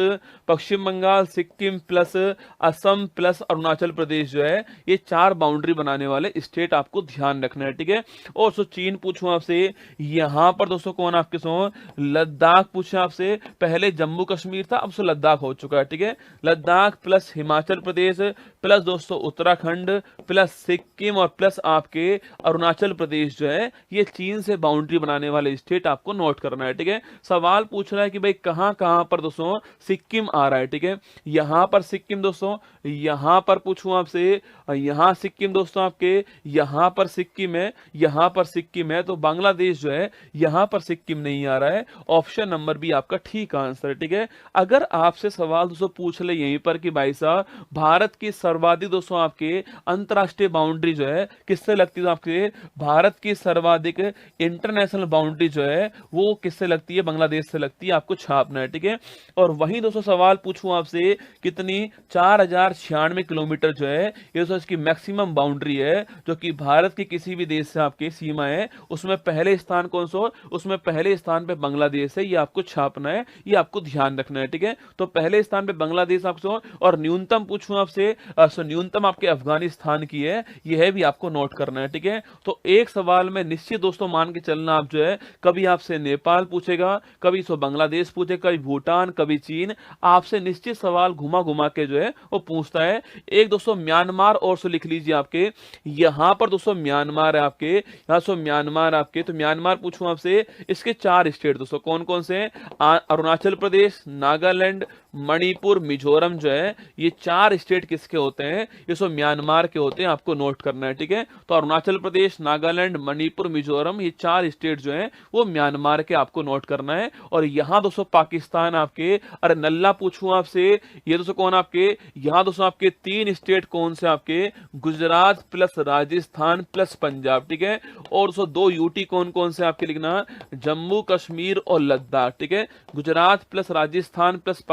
पश्चिम बंगाल, सिक्किम प्लस असम प्लस अरुणाचल प्रदेश जो है, ये 4 बाउंड्री बनाने वाले स्टेट आपको ध्यान रखना है। ठीक है, और सो चीन पूछूं आपसे, यहां पर दोस्तों कौन आपके सो? लद्दाख पूछा आपसे, पहले जम्मू कश्मीर था, अब सो लद्दाख हो चुका है। ठीक है, लद्दाख प्लस हिमाचल प्रदेश प्लस दोस्तों उत्तराखंड प्लस सिक्किम और प्लस आपके अरुणाचल प्रदेश जो है, ये चीन से बाउंड्री बनाने वाले स्टेट आपको नोट करना है। ठीक है, सवाल पूछ रहा है कि भाई कहां कहां पर दोस्तों सिक्किम आ रहा है। ठीक है, यहां पर सिक्किम दोस्तों, यहां पर पूछूं आपसे, यहां सिक्किम दोस्तों आपके, यहां पर सिक्किम है, यहां पर सिक्किम है, तो बांग्लादेश जो है यहां पर सिक्किम नहीं आ रहा है। ऑप्शन नंबर बी आपका ठीक आंसर है। ठीक है, अगर आपसे सवाल दोस्तों पूछ ले यहीं पर कि भाई साहब भारत की सर्वाधिक दोस्तों आपके अंतरराष्ट्रीय बाउंड्री जो है किससे लगती है? तो आपके भारत की सर्वाधिक इंटरनेशनल बाउंड्री जो है वो किससे लगती है? बांग्लादेश से लगती है, आपको छापना है। ठीक है, और वहीं दोस्तों सवाल पूछूं आपसे, कितनी? 4096 किलोमीटर जो है ये दोस्तों इसकी मैक्सिमम बाउंड्री है, जो कि भारत के किसी भी देश से आपके सीमा है, उसमें पहले स्थान कौन सा? उसमें पहले स्थान पे बांग्लादेश है, ये आपको छापना है, ये आपको ध्यान रखना है। ठीक है, तो पहले स्थान पे बांग्लादेश आपको, और न्यूनतम पूछूं आपसे, न्यूनतम आपके अफगानिस्तान की है, यह भी आपको नोट करना है। ठीक है, तो एक सवाल में निश्चित दोस्तों मान के चलना आप जो है, कभी आपसे नेपाल पूछेगा, कभी सो बांग्लादेश पूछेगा, कभी भूटान, कभी चीन, आपसे निश्चित सवाल घुमा घुमा के जो है वो पूछता है। एक दोस्तों म्यांमार और सो लिख लीजिए आपके, यहां पर दोस्तों म्यांमार है आपके, यहां सो म्यांमार आपके, तो म्यांमार पूछे पूछूं आपसे, इसके 4 स्टेट दोस्तों कौन कौन से हैं? अरुणाचल प्रदेश, नागालैंड, मणिपुर, मिजोरम जो है, ये 4 स्टेट किसके होते हैं? ये सब म्यांमार के होते हैं, आपको नोट करना है, ठीक है। तो अरुणाचल प्रदेश, नागालैंड, मणिपुर, मिजोरम, ये 4 स्टेट जो हैं वो म्यांमार के, आपको नोट करना है। और यहां दोस्तों पाकिस्तान आपके, अरे नल्ला पूछूं आपसे, ये दोस्तों कौन आपके, यहां दोस्तों आपके 3 स्टेट कौन से आपके? गुजरात प्लस राजस्थान प्लस पंजाब, ठीक है। और दोस्तों 2 यूटी कौन कौन से आपके लिखना? जम्मू कश्मीर और लद्दाख, ठीक है। Gujarat plus Rajasthan plus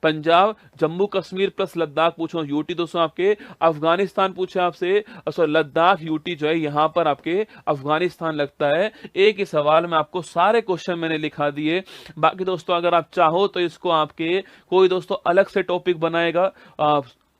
Punjab, Jammu Kashmir plus Ladakh पूछो यूटी दोस्तों आपके। अफगानिस्तान पूछे आपसे, लद्दाख यूटी जो है यहां पर आपके अफगानिस्तान लगता है। एक ही सवाल में आपको सारे क्वेश्चन मैंने लिखा दिए। बाकी दोस्तों अगर आप चाहो तो इसको आपके कोई दोस्तों अलग से टॉपिक बनाएगा,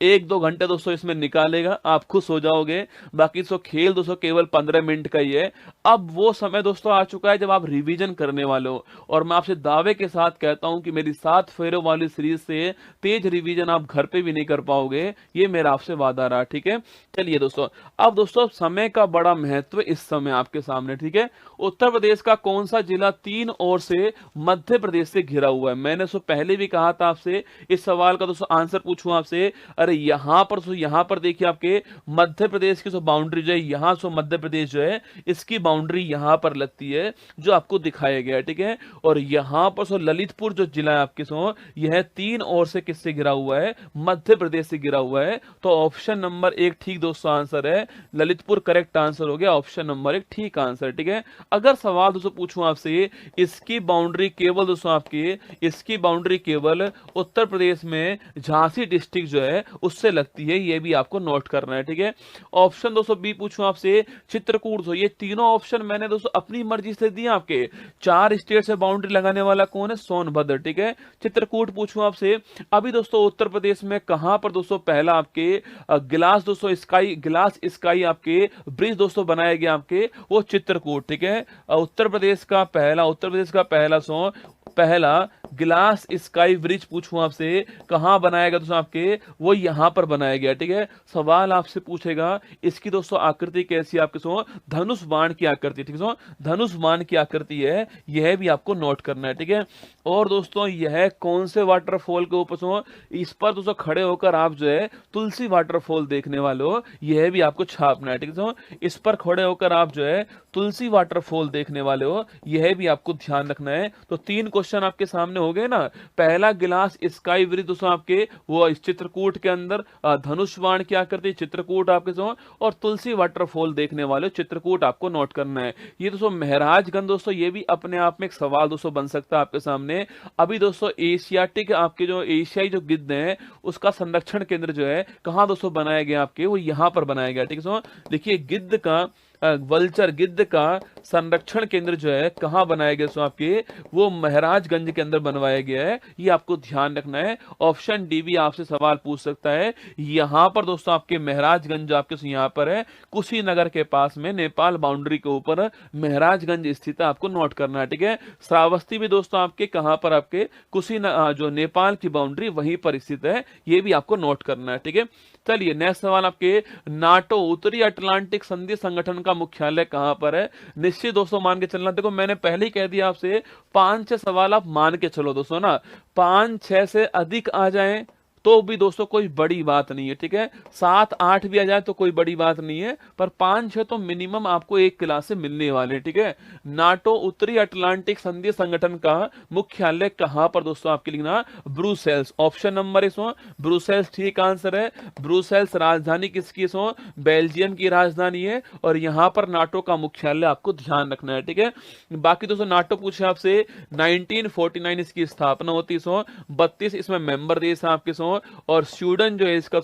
1-2 घंटे दोस्तों इसमें निकालेगा, आप खुश हो जाओगे। बाकी तो खेल दोस्तों केवल 15 मिनट का ही है। अब वो समय दोस्तों आ चुका है जब आप रिवीजन करने वाले हो, और मैं आपसे दावे के साथ कहता हूं कि मेरी 7 फेरों वाली सीरीज से तेज रिवीजन आप घर पे भी नहीं कर पाओगे, ये मेरा आपसे वादा रहा, ठीक है। चलिए दोस्तों, अब दोस्तों समय का बड़ा महत्व इस समय आपके सामने, ठीक है। उत्तर प्रदेश का कौन सा जिला 3 ओर से मध्य प्रदेश से घिरा हुआ है? मैंने सो पहले भी कहा था आपसे, इस सवाल का दोस्तों आंसर पूछूं आपसे, यहां पर देखिए आपके मध्य प्रदेश की जो बाउंड्री जो है, यहां से मध्य प्रदेश जो है इसकी बाउंड्री यहां पर लगती है, जो आपको दिखाया गया है, ठीक है। और यहां पर सो ललितपुर जो जिला है आपके सो, यह 3 ओर से किससे घिरा हुआ है? मध्य प्रदेश से घिरा हुआ है। तो ऑप्शन नंबर 1 ठीक दोस्तों आंसर है, ललितपुर करेक्ट आंसर हो गया, ऑप्शन नंबर 1 ठीक आंसर, ठीक है। अगर सवाल दोस्तों पूछूं आपसे, इसकी बाउंड्री केवल दोस्तों आपकी, इसकी बाउंड्री केवल उत्तर प्रदेश में झांसी डिस्ट्रिक्ट जो है उससे लगती है, ये भी आपको नोट करना है, ठीक है। ऑप्शन दोस्तों बी पूछूं आपसे, चित्रकूट। तो ये तीनों ऑप्शन मैंने दोस्तों अपनी मर्जी से दिए आपके। 4 स्टेट से बाउंड्री लगाने वाला कौन है? सोनभद्र, ठीक है। चित्रकूट पूछूं आपसे, अभी दोस्तों उत्तर प्रदेश में कहां पर दोस्तों पहला आपके गिलास दोस्तों स्काई, गिलास स्काई आपके ब्रिज दोस्तों बनाया गया आपके, वो चित्रकूट, ठीक है। उत्तर प्रदेश का पहला ग्लास स्काई ब्रिज पूछूं आपसे, कहां बनाया गया दोस्तों आपके? वो यहां पर बनाया गया, ठीक है। सवाल आपसे पूछेगा इसकी दोस्तों आकृति कैसी है आपके सो? धनुष बाण की आकृति, ठीक है। धनुष बाण की आकृति है, यह भी आपको नोट करना है, ठीक है। और दोस्तों यह कौन से वाटरफॉल के ऊपर सो? इस पर दोस्तों खड़े होकर आप जो है तुलसी वाटरफॉल देखने वाले हो, यह भी आपको छापना है, ठीक है। इस पर खड़े होकर आप जो है तुलसी वाटरफॉल देखने वाले हो, यह भी आपको ध्यान रखना है। तो 3 क्वेश्चन आपके सामने हो गए ना। पहला गिलास स्काई ब्रिज दोस्तों आपके वो इस चित्रकूट के अंदर, धनुष बाण क्या करते चित्रकूट आपके सो, और तुलसी वाटरफॉल देखने वाले चित्रकूट आपको नोट करना है। ये दोस्तों महराजगंज दोस्तों, ये भी अपने आप में एक सवाल दोस्तों बन सकता है आपके सामने। अभी दोस्तों एशियाटिक आपके जो एशियाई जो गिद्ध है उसका संरक्षण केंद्र जो है कहां दोस्तों बनाया गया आपके? वो यहां पर बनाया गया, ठीक है। देखिए गिद्ध का वल्चर, गिद्ध का संरक्षण केंद्र जो है कहां बनाया गया सो आपके? वो महाराजगंज के अंदर बनवाया गया है, ये आपको ध्यान रखना है। ऑप्शन डी भी आपसे सवाल पूछ सकता है। यहां पर दोस्तों आपके महाराजगंज आपके यहां पर है, कुशीनगर के पास में, नेपाल बाउंड्री के ऊपर महाराजगंज स्थित है, आपको नोट करना है, ठीक है। श्रावस्ती भी दोस्तों आपके कहां पर? आपके जो नेपाल की बाउंड्री वहीं पर स्थित है, ये भी आपको नोट करना है, ठीक है। चलिए नेक्स्ट सवाल आपके, नाटो उत्तरी अटलांटिक संधि संगठन का मुख्यालय कहां पर है? निश्चित दोस्तों मान के चलना, देखो मैंने पहले ही कह दिया आपसे 5-6 सवाल आप मान के चलो दोस्तों ना, 5-6 से अधिक आ जाएं तो भी दोस्तों कोई बड़ी बात नहीं है, ठीक है। 7-8 भी आ जाए तो कोई बड़ी बात नहीं है, पर 5-6 तो मिनिमम आपको एक क्लास से मिलने वाले, ठीक है। नाटो उत्तरी अटलांटिक संधि संगठन का मुख्यालय कहां पर दोस्तों आपके लिखना? ब्रुसेल्स, ऑप्शन नंबर 1 ब्रुसेल्स ठीक आंसर है। ब्रुसेल्स राजधानी किसकी? बेल्जियम की राजधानी है, और यहां पर नाटो का मुख्यालय आपको ध्यान रखना है, ठीक है। बाकी दोस्तों नाटो पूछे आपसे 1949 इसकी स्थापना होती है, 32 इसमें मेंबर देश है आपके और स्वीडन जो है इसका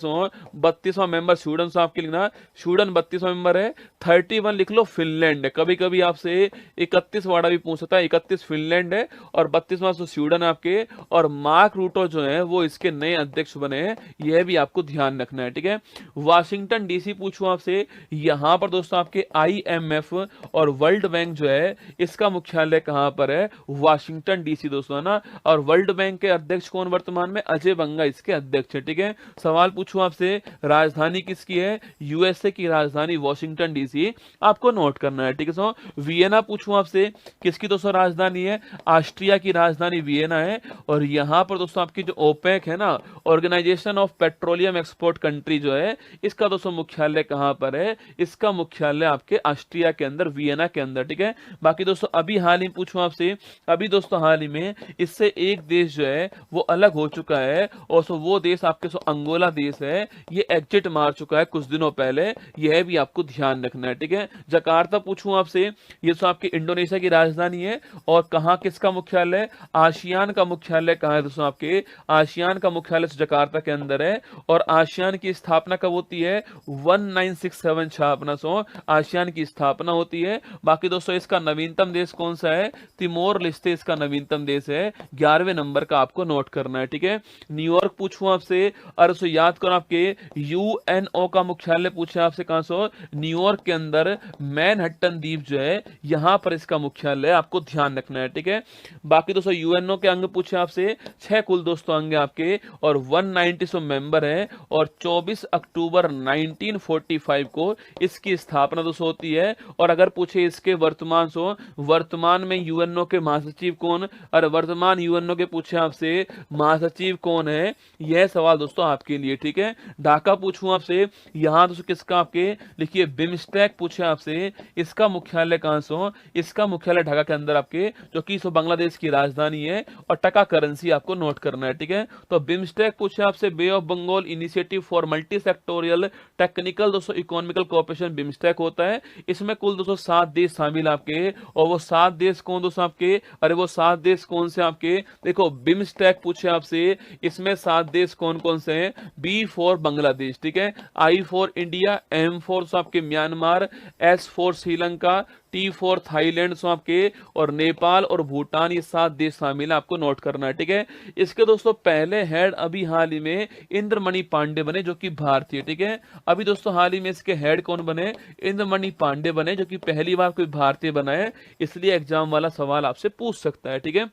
32वां मेंबर स्वीडन से आपके लिखना, स्वीडन 32वां मेंबर है। 31 लिख लो फिनलैंड है, कभी कभी आपसे 31 वाड़ा भी पूछ सकता है, 31 फिनलैंड है और 32वां स्वीडन आपके, और मार्क रूटो जो है वो इसके नए अध्यक्ष बने हैं, यह भी आपको ध्यान रखना है, ठीक है। वाशिंगटन डीसी पूछूं आपसे, यहां पर दोस्तों आपके IMF और वर्ल्ड बैंक जो है इसका मुख्यालय कहां पर है? वाशिंगटन डीसी दोस्तों, है ना। और वर्ल्ड बैंक के अध्यक्ष कौन वर्तमान में? अजय बंगा इसके अध्यक्ष है, ठीक है। सवाल पूछूं आपसे, राजधानी किसकी है? यूएसए की राजधानी वॉशिंगटन डीसी, आपको नोट करना है, ठीक है। सो वियना पूछूं आपसे, किसकी दोस्तों राजधानी है? ऑस्ट्रिया की राजधानी वियना है। और यहाँ पर दोस्तों आपकी जो ओपेक है ना, organisation of petroleum export country जो है, इसका दोस्तों मुख्यालय कहाँ पर है? इसका मुख्यालय आपके ऑस्ट्रिया के अंदर, वियना के अंदर, ठीक है। बाकी दोस्तों अभी हाल ही पूछूं आपसे, अभी दोस्तों हाल ही में इससे एक देश जो है वो अलग हो चुका है, और सो वो देश आपके सो अंगोला देश है, ये एग्जिट मार चुका है कुछ दिनों पहले, यह भी आपको ध्यान रखना है, ठीक है। जकार्ता पूछूं आपसे, ये सो आपकी इंडोनेशिया की राजधानी है, और कहाँ किसका मुख्यालय? आसियान का मुख्यालय कहाँ है दोस्तों? आपके आसियान का मुख्यालय जकार्ता के अंदर है। और आसियान की स्थापना कब होती है? 1967 स्थापना सो आसियान की स्थापना होती है। बाकी दोस्तों इसका नवीनतम देश कौन सा है? तिमोर लेस्टे इसका नवीनतम देश है, 11वें नंबर का आपको नोट करना है, ठीक है। न्यूयॉर्क पूछूं आपसे, और सो याद करो आपके यूएनओ का मुख्यालय पूछे आपसे कहां सो? न्यूयॉर्क के अंदर मैनहट्टन द्वीप जो है, यहां पर इसका मुख्यालय, आपको ध्यान रखना है, ठीक है। बाकी दोस्तों यूएनओ के अंग पूछे आपसे, 6 कुल दोस्तों अंग है आपके, और 190 सो मेंबर है, और 24 अक्टूबर 1945 को इसकी स्थापना दोस्तों होती है। और अगर पूछे इसके वर्तमान में यूएनओ के महासचिव कौन? और वर्तमान यूएनओ के पूछे आपसे महासचिव कौन है, यह सवाल दोस्तों आपके लिए, ठीक है। ढाका पूछूं आपसे, यहां दोस्तों किसका आपके लिखिए बिम्स्टेक पूछे आपसे, इसका मुख्यालय कहां सो? इसका मुख्यालय ढाका के अंदर आपके, जो कि सो बांग्लादेश की राजधानी है, और टका करेंसी आपको नोट करना है, ठीक है। तो बिम्स्टेक पूछे आपसे, Bay of Bengal initiative for multi sectoral technical दोस्तों इकोनॉमिकल कोऑपरेशन बिम्स्टेक होता है। इसमें कुल दोस्तों 7 देश शामिल आपके, और वो 7 देश कौन दोस्तों आपके? अरे वो 7 देश कौन से आपके? देखो बिम्स्टेक पूछे आपसे, इसमें 7 देश कौन कौन से हैं? बी फॉर बांग्लादेश, ठीक है, I for India, M for आपके Myanmar, S for Sri Lanka, T for Thailand so आपके, और नेपाल और भूटान, ये 7 देश शामिल है, आपको नोट करना है, ठीक है। इसके दोस्तों पहले हेड अभी हाल ही में इंद्रमणि पांडे बने, जो कि भारतीय, ठीक है। अभी दोस्तों हाल ही में इसके हेड कौन बने? इंद्रमणि पांडे बने, जो कि पहली बार कोई भारतीय बना है, इसलिए एग्जाम वाला सवाल आपसे पूछ सकता है, ठीक है।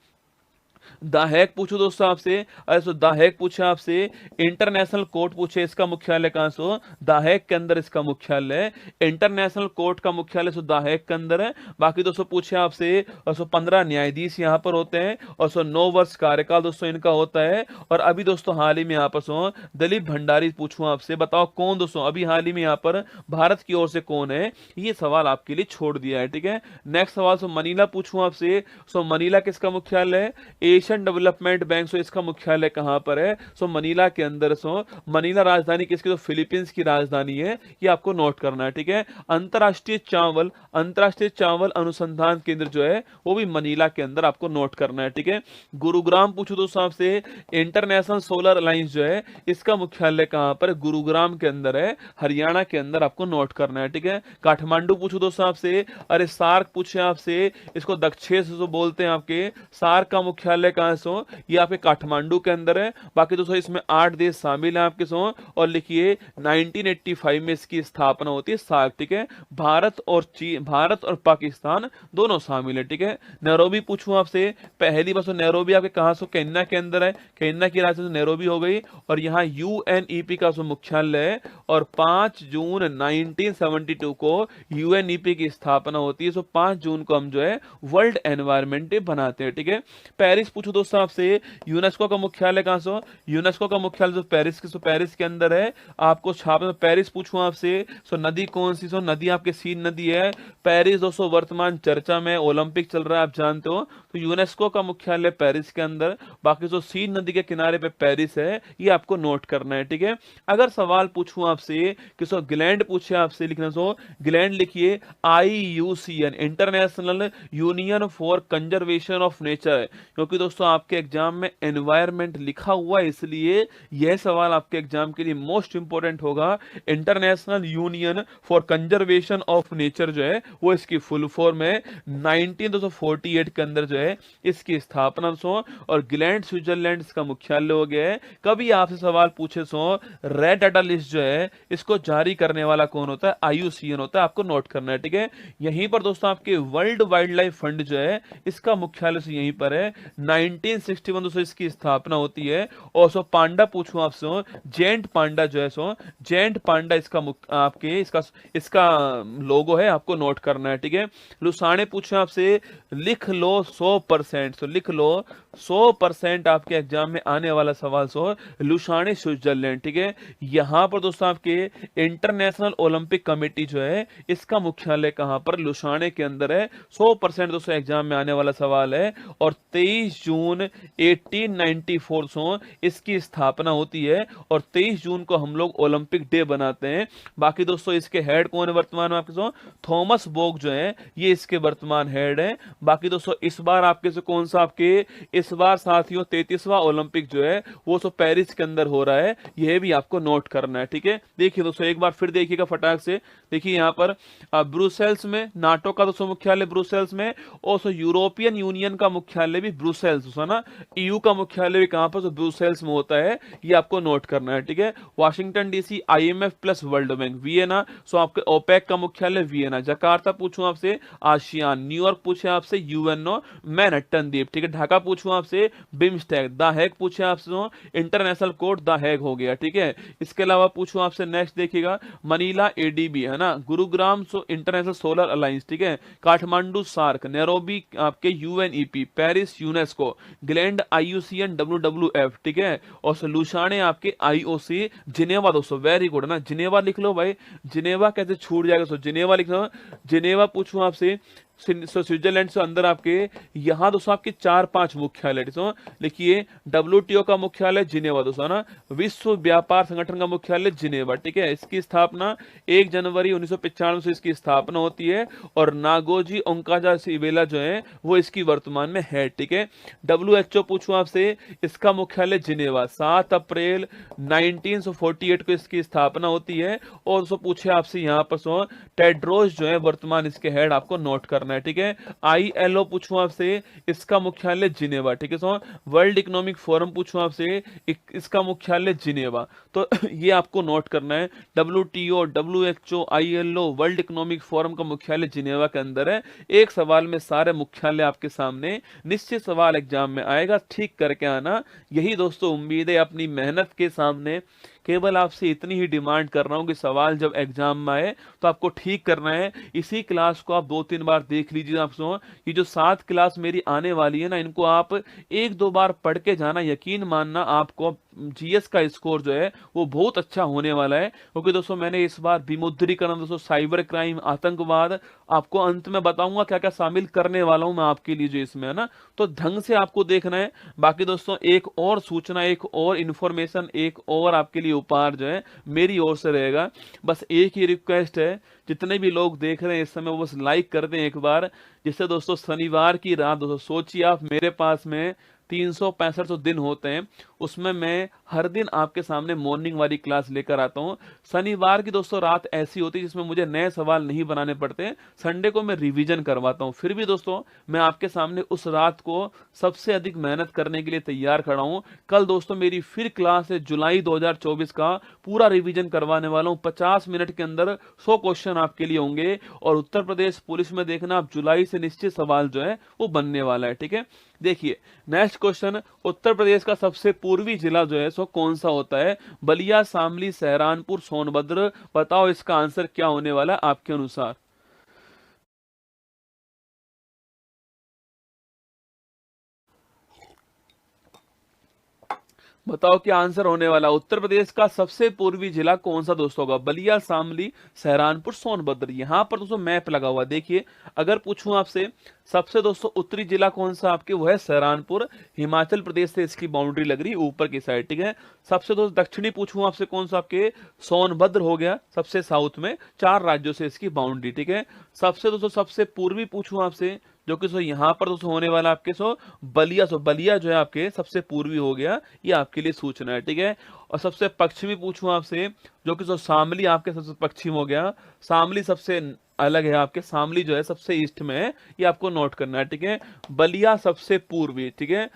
द हैग पूछो दोस्तों आपसे, अरे सो द हैग पूछे आपसे, इंटरनेशनल कोर्ट पूछे, इसका मुख्यालय कहां सो? द हैग के अंदर इसका मुख्यालय, इंटरनेशनल कोर्ट का मुख्यालय सो द हैग के अंदर है। बाकी दोस्तों पूछे आपसे, और सो 15 न्यायाधीश यहां पर होते हैं, और सो 9 वर्ष कार्यकाल दोस्तों इनका होता है। और अभी दोस्तों हाल ही में यहाँ पर सो दिलीप भंडारी पूछूं आपसे, बताओ कौन दोस्तों अभी हाल ही में यहाँ पर भारत की ओर से कौन है? ये सवाल आपके लिए छोड़ दिया है, ठीक है। नेक्स्ट सवाल सो मनीला पूछूं आपसे, सो मनीला किसका मुख्यालय है? एशियन डेवलपमेंट बैंक, सो इसका मुख्यालय कहां पर है? सो मनीला के अंदर। सो मनीला राजधानी किसकी? तो फिलीपींस की राजधानी है, ये आपको नोट करना है, ठीक है। अंतरराष्ट्रीय चावल अनुसंधान केंद्र जो है वो भी मनीला के अंदर, आपको नोट करना है, ठीक है। गुरुग्राम पूछो दोस्तों आपसे, इंटरनेशनल सोलर अलायंस जो है, इसका मुख्यालय कहां पर? गुरुग्राम के अंदर है, हरियाणा के अंदर, आपको नोट करना है, ठीक है। काठमांडू पूछो दोस्तों आपसे, अरे सार्क पूछे आपसे, इसको दक्षेश जो बोलते हैं आपके, सार्क का मुख्यालय कहां है? सो ये आपके काठमांडू के अंदर है। बाकी दोस्तों इसमें 8 देश शामिल हैं आपके सो, और लिखिए 1985 में इसकी स्थापना होती है सार्क, ठीक है। भारत और पाकिस्तान दोनों शामिल है, ठीक है। नैरोबी पूछूं आपसे, पहली बार नैरोबी आपके कहां सो? केन्या के अंदर है, केन्या की राजधानी नैरोबी हो गई, और यहाँ यूएनईपी का सो मुख्यालय है, और 5 जून 1972 को यूएनईपी की स्थापना होती है। सो 5 जून को हम जो है वर्ल्ड एनवायरमेंट डे बनाते हैं, ठीक है। पेरिस पूछो दोस्तों आपसे, यूनेस्को का मुख्यालय कहां सो? यूनेस्को का मुख्यालय जो पेरिस के अंदर है, आपको छापना। पेरिस पूछूं आपसे, सो नदी कौन सी? सो नदी आपके सीन नदी है। पेरिस दोस्तों वर्तमान चर्चा में, ओलंपिक चल रहा है आप जानते हो, तो यूनेस्को का मुख्यालय पेरिस के अंदर। बाकी जो सीन नदी के किनारे पे पेरिस है, ये आपको नोट करना है, ठीक है। अगर सवाल पूछूं आपसे कि सो ग्लैंड पूछे आपसे, लिखना सो ग्लैंड लिखिए IUCN, international union for conservation of nature, क्योंकि दोस्तों आपके एग्जाम में एनवायरमेंट लिखा हुआ है, इसलिए यह सवाल आपके एग्जाम के लिए मोस्ट इंपोर्टेंट होगा। International union for conservation of nature जो है वो इसकी फुल फॉर्म है। 1948 के अंदर जो है इसकी स्थापना सो, और ग्लैंड स्विट्जरलैंड इसका मुख्यालय हो गया है। कभी आपसे सवाल पूछे सो रेड डाटा लिस्ट जो है इसको जारी करने वाला कौन होता है? IUCN होता है, आपको नोट करना है, ठीक है। यहीं पर दोस्तों आपके वर्ल्ड वाइल्ड लाइफ फंड जो है इसका मुख्यालय से यहीं पर है। 1961 दोस्तों इसकी स्थापना होती है। और सो पांडा पूछूं आपसे, जेंट पांडा जो है सो, जेंट पांडा इसका आपके इसका इसका लोगो है, आपको नोट करना है, ठीक है। लुसाने पूछे आपसे, लिख लो 100%, तो लिख लो 100% आपके एग्जाम में आने वाला सवाल सो लुसाने स्विट्जरलैंड, ठीक है। यहां पर दोस्तों आपके इंटरनेशनल ओलंपिक कमेटी जो है इसका मुख्यालय कहां पर, लुसाने के अंदर है। 100% दोस्तों एग्जाम में आने वाला सवाल है। और 23 जून 1894 सो इसकी स्थापना होती है, और 23 जून को हम लोग ओलंपिक डे बनाते हैं। बाकी दोस्तों इसके हेड कौन है वर्तमान में आपके सो, थॉमस बोक जो है ये इसके वर्तमान हेड है। बाकी दोस्तों इस बार आपके से कौन सा आपके, इस बार साथियों 33वां ओलंपिक जो है वो सो पेरिस के अंदर हो रहा है, यह भी आपको नोट करना है, ठीक है। देखिए दोस्तों एक बार फिर देखिएगा फटाक से, देखिए यहाँ पर ब्रुसेल्स में नाटो का दोस्तों मुख्यालय ब्रुसेल्स में, और सो यूरोपियन यूनियन का मुख्यालय भी ब्रुसेल्स है ना, ईयू का मुख्यालय भी कहां पर, तो ब्रुसेल्स में होता है, ये आपको नोट करना है, ठीक है। Washington DC IMF plus World Bank Vienna, so आपके ओपेक का मुख्यालय वियना। जकार्ता पूछूं आपसे, आसियान। न्यूयॉर्क पूछे आपसे, UNO मैनहट्टन द्वीप, ठीक है। ढाका पूछूं आपसे, बिम्स्टेक। द हैग पूछे आपसे, इंटरनेशनल कोर्ट द हैग हो गया, ठीक है। इसके अलावा पूछूं आपसे नेक्स्ट देखिएगा, मनीला ADB है ना, Gurugram so international solar alliance, ठीक है। काठमांडू सार्क, नैरोबी आपके UNEP, Paris UNESCO, gland IUCN WWF, ठीक है। और लुसाने आपके IOC, जिनेवा दोस्तों, वेरी गुड ना, जिनेवा लिख लो भाई, जिनेवा कैसे छूट जाएगा, सो जिनेवा लिख लो। जिनेवा पूछूं आपसे, स्विट्जरलैंड से अंदर आपके यहां दोस्तों आपके 4-5 मुख्यालय लिखिए। WTO का मुख्यालय जिनेवा दोस्तों ना, विश्व व्यापार संगठन का मुख्यालय जिनेवा, ठीक है। इसकी स्थापना 1 जनवरी 1995 से इसकी स्थापना होती है। और नागोजी ओंकाजासिवेला जो है वो इसकी वर्तमान में है, ठीक है। WHO पूछूं आपसे, इसका मुख्यालय जिनेवा, 7 अप्रैल 1948 को इसकी स्थापना होती है। और दोस्तों पूछे आपसे यहाँ पर सो टेड्रोस जो है वर्तमान इसके हेड, आपको नोट करना है, ठीक है। ILO पूछूं आपसे, इसका मुख्यालय जिनेवा, ठीक है। सो वर्ल्ड इकोनॉमिक फोरम पूछूं आपसे, इसका मुख्यालय जिनेवा, तो ये आपको नोट करना है। WTO, WHO, ILO, world economic forum का मुख्यालय जिनेवा के अंदर है। एक सवाल में सारे मुख्यालय आपके सामने, निश्चित सवाल एग्जाम में आएगा, ठीक करके आना, यही दोस्तों उम्मीद है अपनी मेहनत के सामने। केवल आपसे इतनी ही डिमांड कर रहा हूं कि सवाल जब एग्जाम में आए तो आपको ठीक करना है। इसी क्लास को आप 2-3 बार देख लीजिए। आप सुनो, ये जो 7 क्लास मेरी आने वाली है ना, इनको आप 1-2 बार पढ़ के जाना, यकीन मानना आपको GS का स्कोर जो है वो बहुत अच्छा होने वाला है। क्योंकि दोस्तों मैंने इस बार विमुद्रीकरण दोस्तों, साइबर क्राइम, आतंकवाद, आपको अंत में बताऊंगा क्या क्या शामिल करने वाला हूं मैं आपके लिए जो इसमें है ना, तो ढंग से आपको देखना है। बाकी दोस्तों एक और सूचना, एक और इंफॉर्मेशन, एक और आपके लिए उपहार जो है मेरी ओर से रहेगा। बस एक ही रिक्वेस्ट है, जितने भी लोग देख रहे हैं इस समय वो बस लाइक कर दें एक बार, जिससे दोस्तों शनिवार की रात दोस्तों सोचिए आप, मेरे पास में 365 दिन होते हैं, उसमें मैं हर दिन आपके सामने मॉर्निंग वाली क्लास लेकर आता हूं। शनिवार की दोस्तों रात ऐसी होती है जिसमें मुझे नए सवाल नहीं बनाने पड़ते, संडे को मैं रिवीजन करवाता हूं। फिर भी दोस्तों मैं आपके सामने उस रात को सबसे अधिक मेहनत करने के लिए तैयार खड़ा हूं। कल दोस्तों मेरी फिर क्लास है, जुलाई 2024 का पूरा रिवीजन करवाने वाला हूं। 50 मिनट के अंदर 100 क्वेश्चन आपके लिए होंगे। और उत्तर प्रदेश पुलिस में देखना आप, जुलाई से निश्चित सवाल जो है वो बनने वाला है, ठीक है। देखिए नेक्स्ट क्वेश्चन, उत्तर प्रदेश का सबसे पूर्वी जिला जो है सो कौन सा होता है? बलिया, शामली, सहारनपुर, सोनभद्र। बताओ इसका आंसर क्या होने वाला आपके अनुसार? बताओ क्या आंसर होने वाला। उत्तर प्रदेश का सबसे पूर्वी जिला कौन सा दोस्तों होगा? बलिया, शामली, सहारनपुर, सोनभद्र। यहां पर दोस्तों मैप लगा हुआ देखिए। अगर पूछूं आपसे सबसे दोस्तों उत्तरी जिला कौन सा आपके, वो है सहारनपुर, हिमाचल प्रदेश से इसकी बाउंड्री लग रही ऊपर की साइड, ठीक है। सबसे दोस्तों दक्षिणी पूछूं आपसे कौन सा आपके, सोनभद्र हो गया सबसे साउथ में, 4 राज्यों से इसकी बाउंड्री, ठीक है। सबसे दोस्तों सबसे पूर्वी पूछूं आपसे, जो कि सो यहां पर दोस्तों होने वाला आपके सो बलिया, सो बलिया जो है आपके सबसे पूर्वी हो गया, ये आपके लिए सूचना है, ठीक है। और सबसे पश्चिमी पूछूं आपसे, जो कि सो शामली आपके सबसे पश्चिम हो गया, शामली सबसे अलग है आपके, शामली जो है सबसे ईस्ट में है, ये आपको नोट करना है, ठीक है। बलिया सबसे पूर्वी, ठीक है।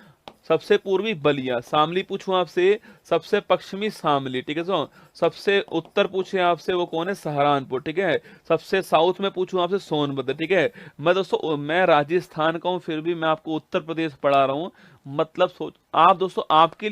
सबसे पूर्वी बलिया। शामली पूछूं आपसे, सबसे पश्चिमी शामली, ठीक है सो। सबसे उत्तर पूछे आपसे वो कौन है, सहारनपुर, ठीक है। सबसे साउथ में पूछूं आपसे सोनभद्र, ठीक है। मैं दोस्तों मैं राजस्थान का हूं, फिर भी मैं आपको उत्तर प्रदेश पढ़ा रहा हूं। मतलब सोच आप दोस्तों, आपके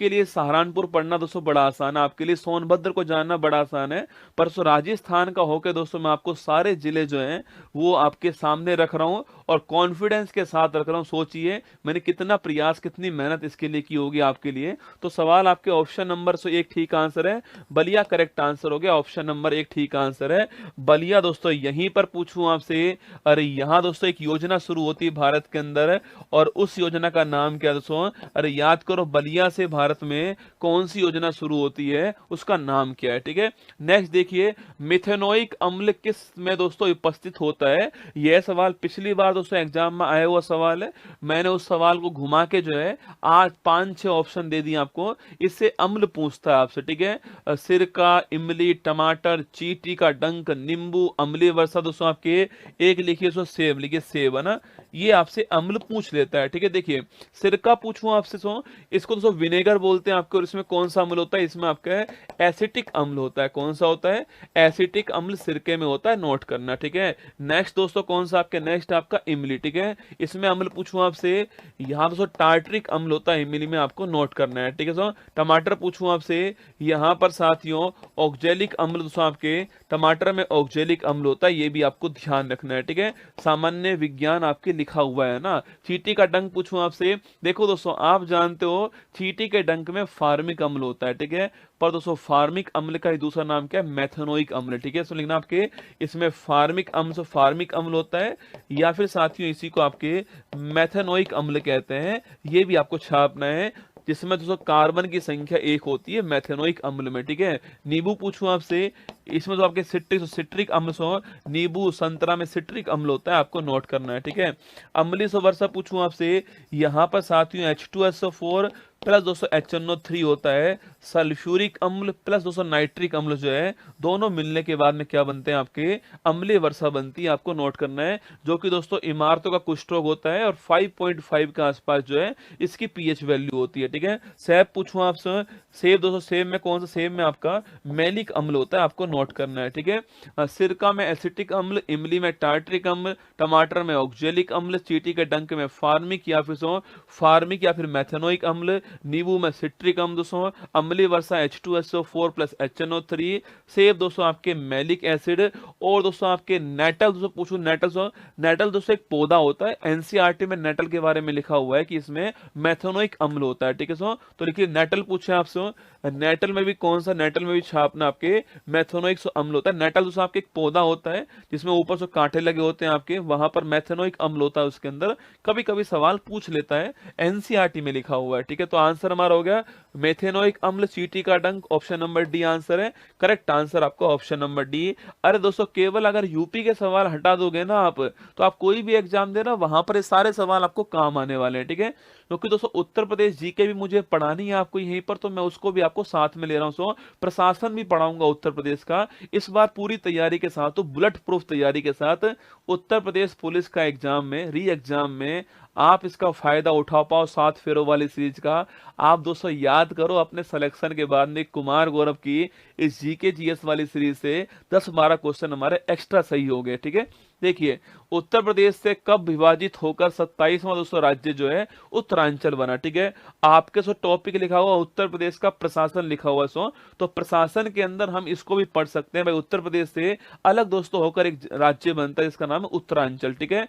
लिए सहारनपुर पढ़ना दोस्तों बड़ा आसान है, आपके लिए सोनभद्र को जानना बड़ा आसान है। पर सो राजस्थान का होकर दोस्तों मैं आपको सारे जिले जो हैं वो आपके सामने रख रहा हूं और कॉन्फिडेंस के साथ रख रहा हूं। सोचिए मैंने कितना प्रयास, कितनी मेहनत इसके लिए की होगी आपके लिए। तो सवाल आपके ऑप्शन नंबर सो एक ठीक आंसर है, बलिया करेक्ट आंसर हो गया। ऑप्शन नंबर एक ठीक आंसर है बलिया। दोस्तों यहीं पर पूछूं आपसे, अरे यहां दोस्तों एक योजना शुरू होती है भारत के अंदर, और उस योजना का नाम क्या दोस्तों, अरे याद करो, बलिया से भारत में कौन सी योजना शुरू होती है, उसका नाम क्या है, ठीक है। नेक्स्ट देखिए, मिथेनोइक अम्ल किस में दोस्तों उपस्थित होता है। यह सवाल पिछली बार दोस्तों एग्जाम में आया हुआ सवाल है। मैंने उस सवाल को घुमा के जो है आज 5-6 ऑप्शन दे दिए आपको। इससे अम्ल पूछता है आपसे, ठीक है। सिरका, इमली, टमाटर, चींटी का डंक, नींबू, अम्लीय वर्षा। दोस्तों आपके एक लिखिए सो सेब, लिखिए सेब, है ना। ये आपसे अम्ल पूछ लेता है, ठीक है। देखिए सिरका पूछूं आपसे सो, इसको दोस्तों विनेगर बोलते हैं आपके, और इसमें कौन सा अम्ल होता है, इसमें आपका एसिटिक अम्ल होता है। कौन सा होता है, एसिटिक अम्ल सिरके में होता है, नोट करना, ठीक है। नेक्स्ट दोस्तों कौन सा आपके, नेक्स्ट आपका इमली, ठीक है। इसमें अम्ल पूछूं आपसे, यहाँ दोस्तों टार्ट्रिक अम्ल होता है इमली में, आपको नोट करना है, ठीक है। सो टमाटर पूछूं आपसे, यहाँ पर साथियों ऑक्जेलिक अम्ल दोस्तों आपके टमाटर में ऑक्जेलिक अम्ल होता है, ये भी आपको ध्यान रखना है, ठीक है। सामान्य विज्ञान आपके लिखा हुआ है ना। चींटी का डंक पूछूं आपसे, देखो दोस्तों आप जानते हो चींटी के डंक में फार्मिक अम्ल होता है, ठीक है। पर दोस्तों फार्मिक अम्ल का ही दूसरा नाम क्या है, मेथनोइक अम्ल, ठीक है। सो लिखना आपके इसमें फार्मिक अम्ल होता है, या फिर साथियों इसी को आपके मेथनोइक अम्ल कहते हैं, ये भी आपको छापना है। जिसमें दोस्तों कार्बन की संख्या 1 होती है मेथेनोइक अम्ल में, ठीक है। नींबू पूछूं आपसे, इसमें तो आपके सिट्रिक अम्ल सो, नींबू संतरा में सिट्रिक अम्ल होता है, आपको नोट करना है, ठीक है। अम्लीय वर्षा पूछूं आपसे, यहाँ पर साथियों H2SO4 प्लस दोस्तों HNO3 होता है। सल्फ्यूरिक अम्ल प्लस दोस्तों नाइट्रिक अम्ल जो है, दोनों मिलने के बाद में क्या बनते हैं आपके, अम्लीय वर्षा बनती है, आपको नोट करना है। जो कि दोस्तों इमारतों का कुष्ठ रोग होता है, और 5.5 के आसपास जो है इसकी पीएच वैल्यू होती है, ठीक है। सेब पूछूं आपसे, सेब दोस्तों सेब में कौन सा, सेब में आपका मैलिक अम्ल होता है, आपको नोट करना है, ठीक है। सिरका में एसिटिक अम्ल, इमली में टार्ट्रिक अम्ल, टमाटर में ऑक्जेलिक अम्ल, चींटी के डंक में फार्मिक या फिर मेथेनोइक अम्ल, नींबू में सिट्रिक अम्ल दोस्तों, अम्लीय वर्षा H2SO4 प्लस HNO3, सेब दोस्तों आपके मैलिक एसिड, और दोस्तों आपके नेटल दोस्तों पूछूं, नेटल दोस्तों एक पौधा होता है, एनसीईआरटी में नेटल के बारे में लिखा हुआ है कि इसमें मेथेनोइक अम्ल होता है, ठीक है। सो तो लिखिए नेटल पूछे आपसे, नेटल में भी कौन सा, नेटल में भी छापना आपके मेथेनोइक अम्ल होता है। नेटल दोस्तों आपके एक पौधा होता है जिसमें ऊपर से कांटे लगे होते हैं आपके, वहां पर मेथेनोइक अम्ल होता है उसके अंदर। कभी कभी सवाल पूछ लेता है, एनसीईआरटी में लिखा हुआ है, ठीक है। तो आंसर हमारा हो गया मेथेनोइक अम्ल, चींटी का डंक, ऑप्शन नंबर डी आंसर है। करेक्ट आंसर आपका ऑप्शन नंबर डी। अरे दोस्तों केवल अगर यूपी के सवाल हटा दोगे ना आप, तो आप कोई भी एग्जाम देना वहां पर ये सारे सवाल आपको काम आने वाले हैं, ठीक है। क्योंकि दोस्तों उत्तर प्रदेश जीके भी मुझे पढ़ानी है आपको यहीं पर, तो मैं उसको भी आपको साथ में ले रहा हूं। सो प्रशासन भी पढ़ाऊंगा उत्तर प्रदेश का, इस बार पूरी तैयारी के साथ, तो बुलेट प्रूफ तैयारी के साथ उत्तर प्रदेश पुलिस का एग्जाम में, री एग्जाम में आप इसका फायदा उठा पाओ 7 फेरों वाली सीरीज का। आप दोस्तों याद करो अपने सिलेक्शन के बाद में कुमार गौरव की इस जीके जीएस वाली सीरीज से 10-12 क्वेश्चन हमारे एक्स्ट्रा सही हो गए, ठीक है। देखिए उत्तर प्रदेश से कब विभाजित होकर 27वां दोस्तों राज्य जो है उत्तरांचल बना, ठीक है। आपके सो टॉपिक लिखा हुआ उत्तर प्रदेश का प्रशासन लिखा हुआ सो, तो प्रशासन के अंदर हम इसको भी पढ़ सकते हैं भाई, उत्तर प्रदेश से अलग दोस्तों होकर एक राज्य बनता है जिसका नाम है उत्तरांचल, ठीक है।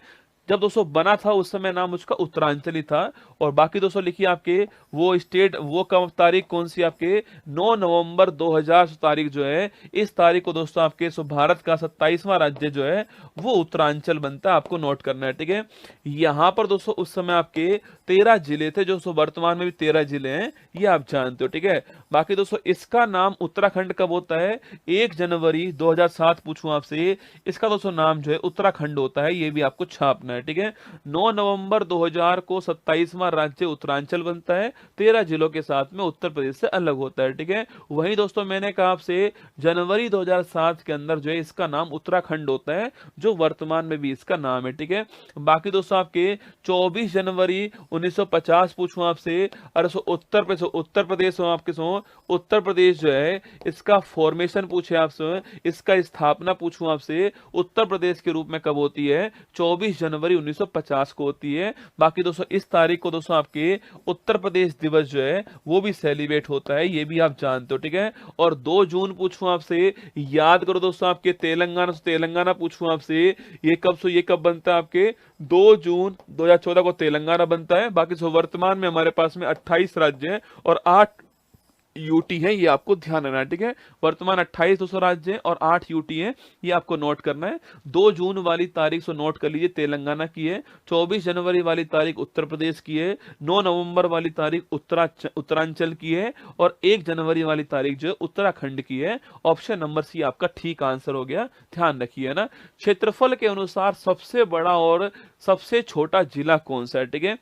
जब दोस्तों बना था उस समय नाम उसका उत्तरांचल ही था। और बाकी दोस्तों लिखिए आपके वो स्टेट, वो कब तारीख कौन सी, आपके 9 नवंबर 2000 तारीख जो है, इस तारीख को दोस्तों आपके भारत का 27वां राज्य जो है वो उत्तरांचल बनता है, आपको नोट करना है, ठीक है। यहां पर दोस्तों उस समय आपके 13 जिले थे, जो वर्तमान में भी 13 जिले हैं, ये आप जानते हो, ठीक है। बाकी दोस्तों इसका नाम उत्तराखंड कब होता है, 1 जनवरी 2007 पूछूं आपसे, इसका दोस्तों नाम जो है उत्तराखंड होता है, ये भी आपको छापना है, ठीक है। 9 नवंबर 2000 को 27वां राज्य उत्तरांचल बनता है, 13 जिलों के साथ में उत्तर प्रदेश से अलग होता है, ठीक है। वहीं दोस्तों मैंने कहा आपसे जनवरी 2007 के अंदर जो है इसका नाम उत्तराखंड होता है, जो वर्तमान में भी इसका नाम है, ठीक है। बाकी दोस्तों आपके 24 जनवरी 1950 पूछूं आपसे, अरे उत्तर प्रदेश हो आपके उत्तर प्रदेश जो है इसका फॉर्मेशन पूछे आपसे, इसका स्थापना पूछूं आपसे उत्तर प्रदेश के रूप में कब होती है, 24 जनवरी 1950 को होती है। बाकी दोस्तों इस तारीख को दोस्तों आपके उत्तर प्रदेश दिवस जो है वो भी सेलिब्रेट होता है, ये भी आप जानते हो, ठीक है। और 2 जून पूछूं आपसे, याद करो दोस्तों आपके तेलंगाना पूछूं आपसे, ये कब बनता है आपके 2 जून 2014 को तेलंगाना बनता है। बाकी वर्तमान में हमारे पास में 28 राज्य हैं और 8 यूटी है, ये आपको ध्यान रखना है, ठीक है। वर्तमान 28 दोस्तों राज्य हैं और 8 यूटी है, ये आपको नोट करना है। 2 जून वाली तारीख से नोट कर लीजिए, तेलंगाना की है। 24 जनवरी वाली तारीख उत्तर प्रदेश की है। 9 नवंबर वाली तारीख उत्तरांचल की है और 1 जनवरी वाली तारीख जो है उत्तराखंड की है। ऑप्शन नंबर सी आपका ठीक आंसर हो गया, ध्यान रखिए ना। क्षेत्रफल के अनुसार सबसे बड़ा और सबसे छोटा जिला कौन सा है, ठीक है।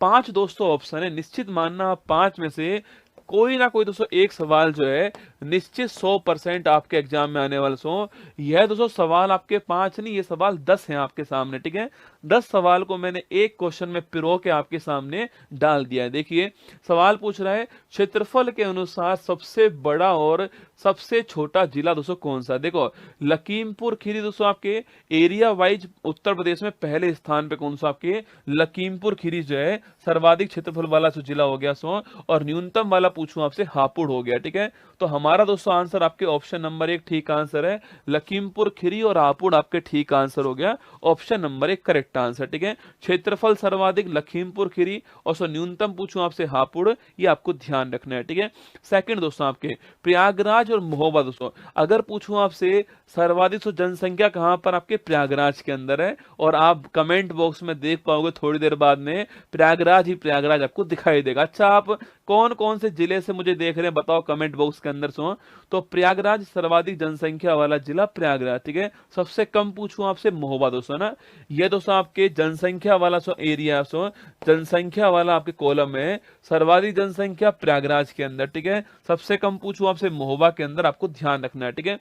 5 दोस्तों ऑप्शन है, निश्चित मानना 5 में से कोई ना कोई दोस्तों एक सवाल जो है निश्चित 100% आपके एग्जाम में आने वाले यह दोस्तों सवाल आपके 5 नहीं, ये सवाल 10 हैं आपके सामने, ठीक है। 10 सवाल को मैंने एक क्वेश्चन में पिरो के आपके सामने डाल दिया है। देखिए सवाल पूछ रहा है क्षेत्रफल के अनुसार सबसे बड़ा और सबसे छोटा जिला दोस्तों कौन सा। देखो लखीमपुर खीरी दोस्तों आपके एरिया वाइज उत्तर प्रदेश में पहले स्थान पे कौन सा आपके लखीमपुर खीरी जो है सर्वाधिक क्षेत्रफल वाला जिला हो गया और न्यूनतम वाला पूछूं आपसे हापुड़ हो गया, ठीक है। तो हमारा दोस्तों आंसर आपके ऑप्शन नंबर 1 ठीक आंसर है, लखीमपुर खीरी और हापुड़ आपके ठीक आंसर हो गया, ऑप्शन नंबर 1 करेक्ट आंसर, ठीक है। क्षेत्रफल सर्वाधिक लखीमपुर खीरी और न्यूनतम पूछूं आपसे हापुड़, ये आपको ध्यान रखना है, ठीक है। सेकंड दोस्तों आपके प्रयागराज और महोबा दोस्तों, अगर पूछूं आपसे सर्वाधिक जनसंख्या कहां पर आपके प्रयागराज के अंदर है, और आप कमेंट बॉक्स में देख पाओगे थोड़ी देर बाद में प्रयागराज ही प्रयागराज आपको दिखाई देगा। अच्छा आप कौन कौन से जिले से मुझे देख रहे हैं बताओ कमेंट बॉक्स के अंदर तो प्रयागराज सर्वाधिक जनसंख्या वाला जिला प्रयागराज, ठीक है। सबसे कम पूछूं आपसे महोबा दोस्तों ना, ये दोस्तों आपके जनसंख्या वाला एरिया जनसंख्या वाला आपके कॉलम है, सर्वाधिक जनसंख्या प्रयागराज के अंदर, ठीक है। सबसे कम पूछूं आपसे महोबा के अंदर, आपको ध्यान रखना है, ठीक है।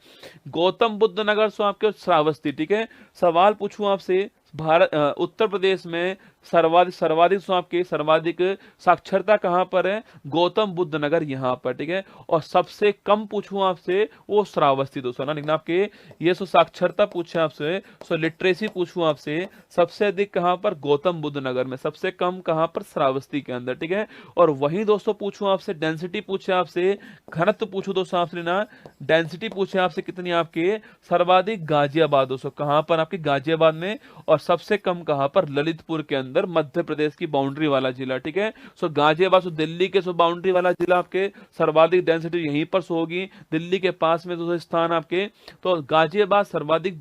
गौतम बुद्ध नगर आपके श्रावस्ती, ठीक है। सवाल पूछूं आपसे उत्तर प्रदेश में सर्वाधिक आपके सर्वाधिक साक्षरता कहां पर है, गौतम बुद्ध नगर यहां पर, ठीक है। और सबसे कम पूछूं आपसे वो श्रावस्ती दोस्तों ना, लेकिन आपके ये साक्षरता पूछे आपसे लिटरेसी पूछूं आपसे, सबसे अधिक कहां पर गौतम बुद्ध नगर में, सबसे कम कहां पर श्रावस्ती के अंदर, ठीक है। और वही दोस्तों पूछूं आपसे डेंसिटी पूछे आपसे, घनत्व पूछूं दोस्तों आपसे ना, डेंसिटी पूछे आपसे कितनी आपके सर्वाधिक गाजियाबाद दोस्तों, कहां पर आपके गाजियाबाद में, और सबसे कम कहां पर ललितपुर के अंदर, मध्य प्रदेश की बाउंड्री वाला जिला, ठीक है। गाजियाबाद दिल्ली के बाउंड्री वाला जिला आपके सर्वाधिक डेंसिटी यहीं पर होगी, दिल्ली के पास में स्थान आपके, तो गाजियाबाद सर्वाधिक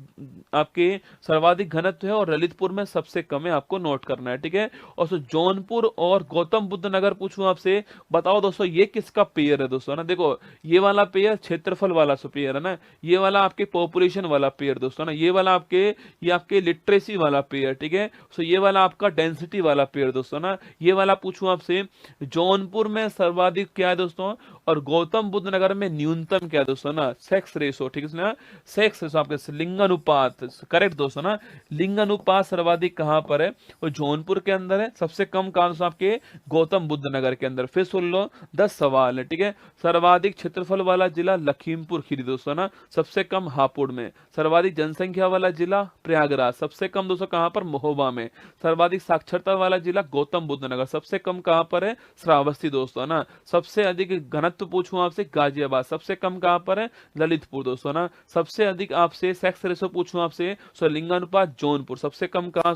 आपके सर्वाधिक घनत्व है और ललितपुर में सबसे कम है, आपको नोट करना है, ठीक है। और जौनपुर और गौतम बुद्ध नगर पूछूं आपसे, बताओ दोस्तों ये किसका पेयर है दोस्तों ना। देखो ये वाला पेयर क्षेत्रफल वाला पेयर है ना, ये वाला आपके पॉपुलेशन वाला पेयर दोस्तों ना, ये वाला आपके लिटरेसी वाला पेयर, ठीक है। सो ये वाला आपका डेंसिटी वाला पेयर दोस्तों ना, ये वाला पूछूं आपसे जौनपुर में सर्वाधिक क्या है दोस्तों, और गौतम बुद्ध नगर में न्यूनतम क्या है दोस्तों ना, सेक्स रेशो, ठीक है ना, सेक्स रेशो आपके लिंगानुपात, करेक्ट दोस्तों ना, लिंगानुपात सर्वाधिक कहां पर है, वो जौनपुर के अंदर है, सबसे कम कहां दोस्तों आपके गौतम बुद्ध नगर के अंदर। फिर सुन लो 10 सवाल है, ठीक है। सर्वाधिक क्षेत्रफल वाला जिला लखीमपुर खीरी दोस्तों ना, सबसे कम हापुड़ में। सर्वाधिक जनसंख्या वाला जिला प्रयागराज, सबसे कम दोस्तों कहां पर महोबा में। सर्वाधिक साक्षरता वाला जिला गौतम बुद्ध नगर, सबसे कम कहां पर है श्रावस्ती दोस्तों ना। सबसे अधिक घनत्व पूछूं आपसे गाजियाबाद, सबसे कम कहां पर है ललितपुर दोस्तों ना। सबसे अधिक आपसे सेक्स रेशो पूछूं आपसे लिंगानुपात जौनपुर, सबसे कम कहां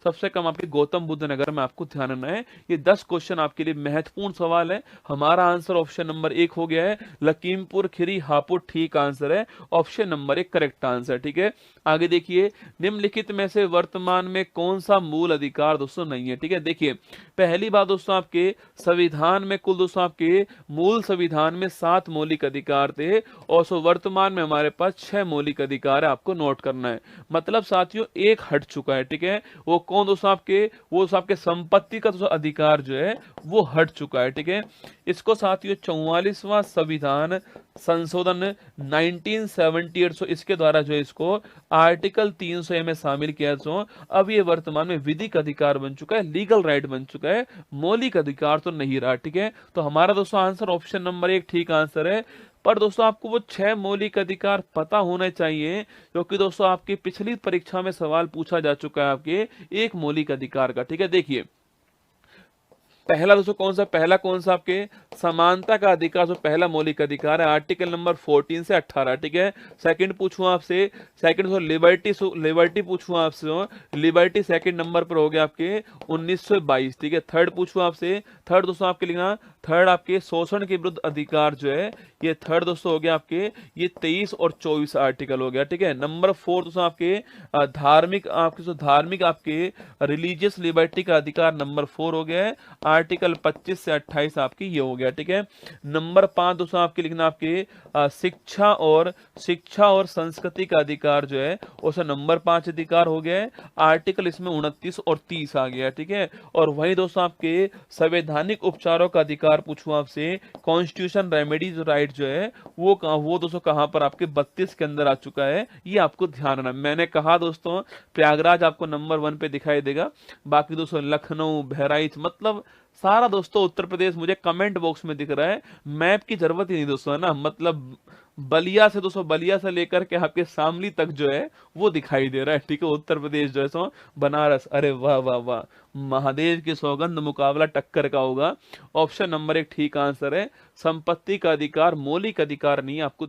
सबसे कम आपके गौतम बुद्ध नगर में, आपको ध्यान रखना है। ये 10 क्वेश्चन आपके लिए महत्वपूर्ण सवाल है। हमारा आंसर ऑप्शन नंबर 1 हो गया है, लखीमपुर खीरी हापुड़ ठीक आंसर है, ऑप्शन नंबर 1 करेक्ट आंसर, ठीक है। आगे देखिए निम्नलिखित में से वर्तमान में कौन सा मूल अधिकार दोस्तों नहीं है, ठीक है। देखिए पहली बात दोस्तों आपके संविधान में कुल दोस्तों आपके मूल संविधान संविधान में 7 मौलिक अधिकार थे और सो वर्तमान में हमारे पास 6 मौलिक अधिकार है, आपको नोट करना है। मतलब साथियों एक हट चुका है, ठीक है। वो कौन दोस्तों, आपके वो दोस्तों आपके संपत्ति का दोस्तों अधिकार जो है वो हट चुका है, ठीक है। इसको साथियों 44वां संविधान संशोधन 1978 सो इसके द्वारा जो है इसको आर्टिकल 300 में शामिल किया। सो अब ये वर्तमान में विधिक अधिकार बन चुका है, लीगल राइट बन चुका है, मौलिक अधिकार तो नहीं रहा, ठीक है। तो हमारा दोस्तों आंसर ऑप्शन नंबर 1 ठीक आंसर है। पर दोस्तों आपको वो 6 मौलिक अधिकार पता होने चाहिए, क्योंकि दोस्तों आपकी पिछली परीक्षा में सवाल पूछा जा चुका है आपके एक मौलिक अधिकार का, ठीक है। देखिए पहला दोस्तों पहला कौन सा आपके समानता का अधिकार, जो पहला मौलिक अधिकार है आर्टिकल नंबर 14 से 18, ठीक है। सेकंड पूछूं आपसे, सेकंड लिबर्टी पूछूं आपसे, लिबर्टी सेकंड नंबर पर हो गया आपके 1922, ठीक है। थर्ड पूछूं आपसे, थर्ड दोस्तों आपके लिखना, थर्ड आपके शोषण के विरुद्ध अधिकार जो है ये थर्ड दोस्तों हो गया आपके ये 23 और 24 आर्टिकल हो गया, ठीक है। नंबर 4 दोस्तों आपके धार्मिक आपके रिलीजियस लिबर्टी का अधिकार नंबर 4 हो गया है, आर्टिकल 25 से 28 आपकी ये हो गया, ठीक है। नंबर 5 दोस्तों आपके लिखना आपके शिक्षा और संस्कृति का अधिकार जो है उसे नंबर 5 अधिकार हो गया है, आर्टिकल इसमें 29 और 30 आ गया, ठीक है। और वही दोस्तों आपके संवैधानिक उपचारों का अधिकार पूछूं आपसे, कॉन्स्टिट्यूशन रेमेडीज राइट जो है वो दोस्तों कहां पर आपके 32 के अंदर आ चुका है, ये आपको ध्यान रखना। मैंने कहा दोस्तों प्रयागराज आपको नंबर 1 पे दिखाई देगा, बाकी दोस्तों लखनऊ, बहराइच, मतलब सारा दोस्तों उत्तर प्रदेश मुझे कमेंट बॉक्स में दिख रहा है। मैप की जरूरत ही नहीं दोस्तों, है ना। मतलब बलिया से लेकर के आपके शामली तक जो है वो दिखाई दे रहा है, ठीक है। उत्तर प्रदेश जो है सो बनारस, अरे वाह वाह वाह, महादेव की सौगंध, मुकाबला टक्कर का होगा। ऑप्शन नंबर 1 ठीक आंसर है। संपत्ति का अधिकार मौलिक अधिकार नहीं, आपको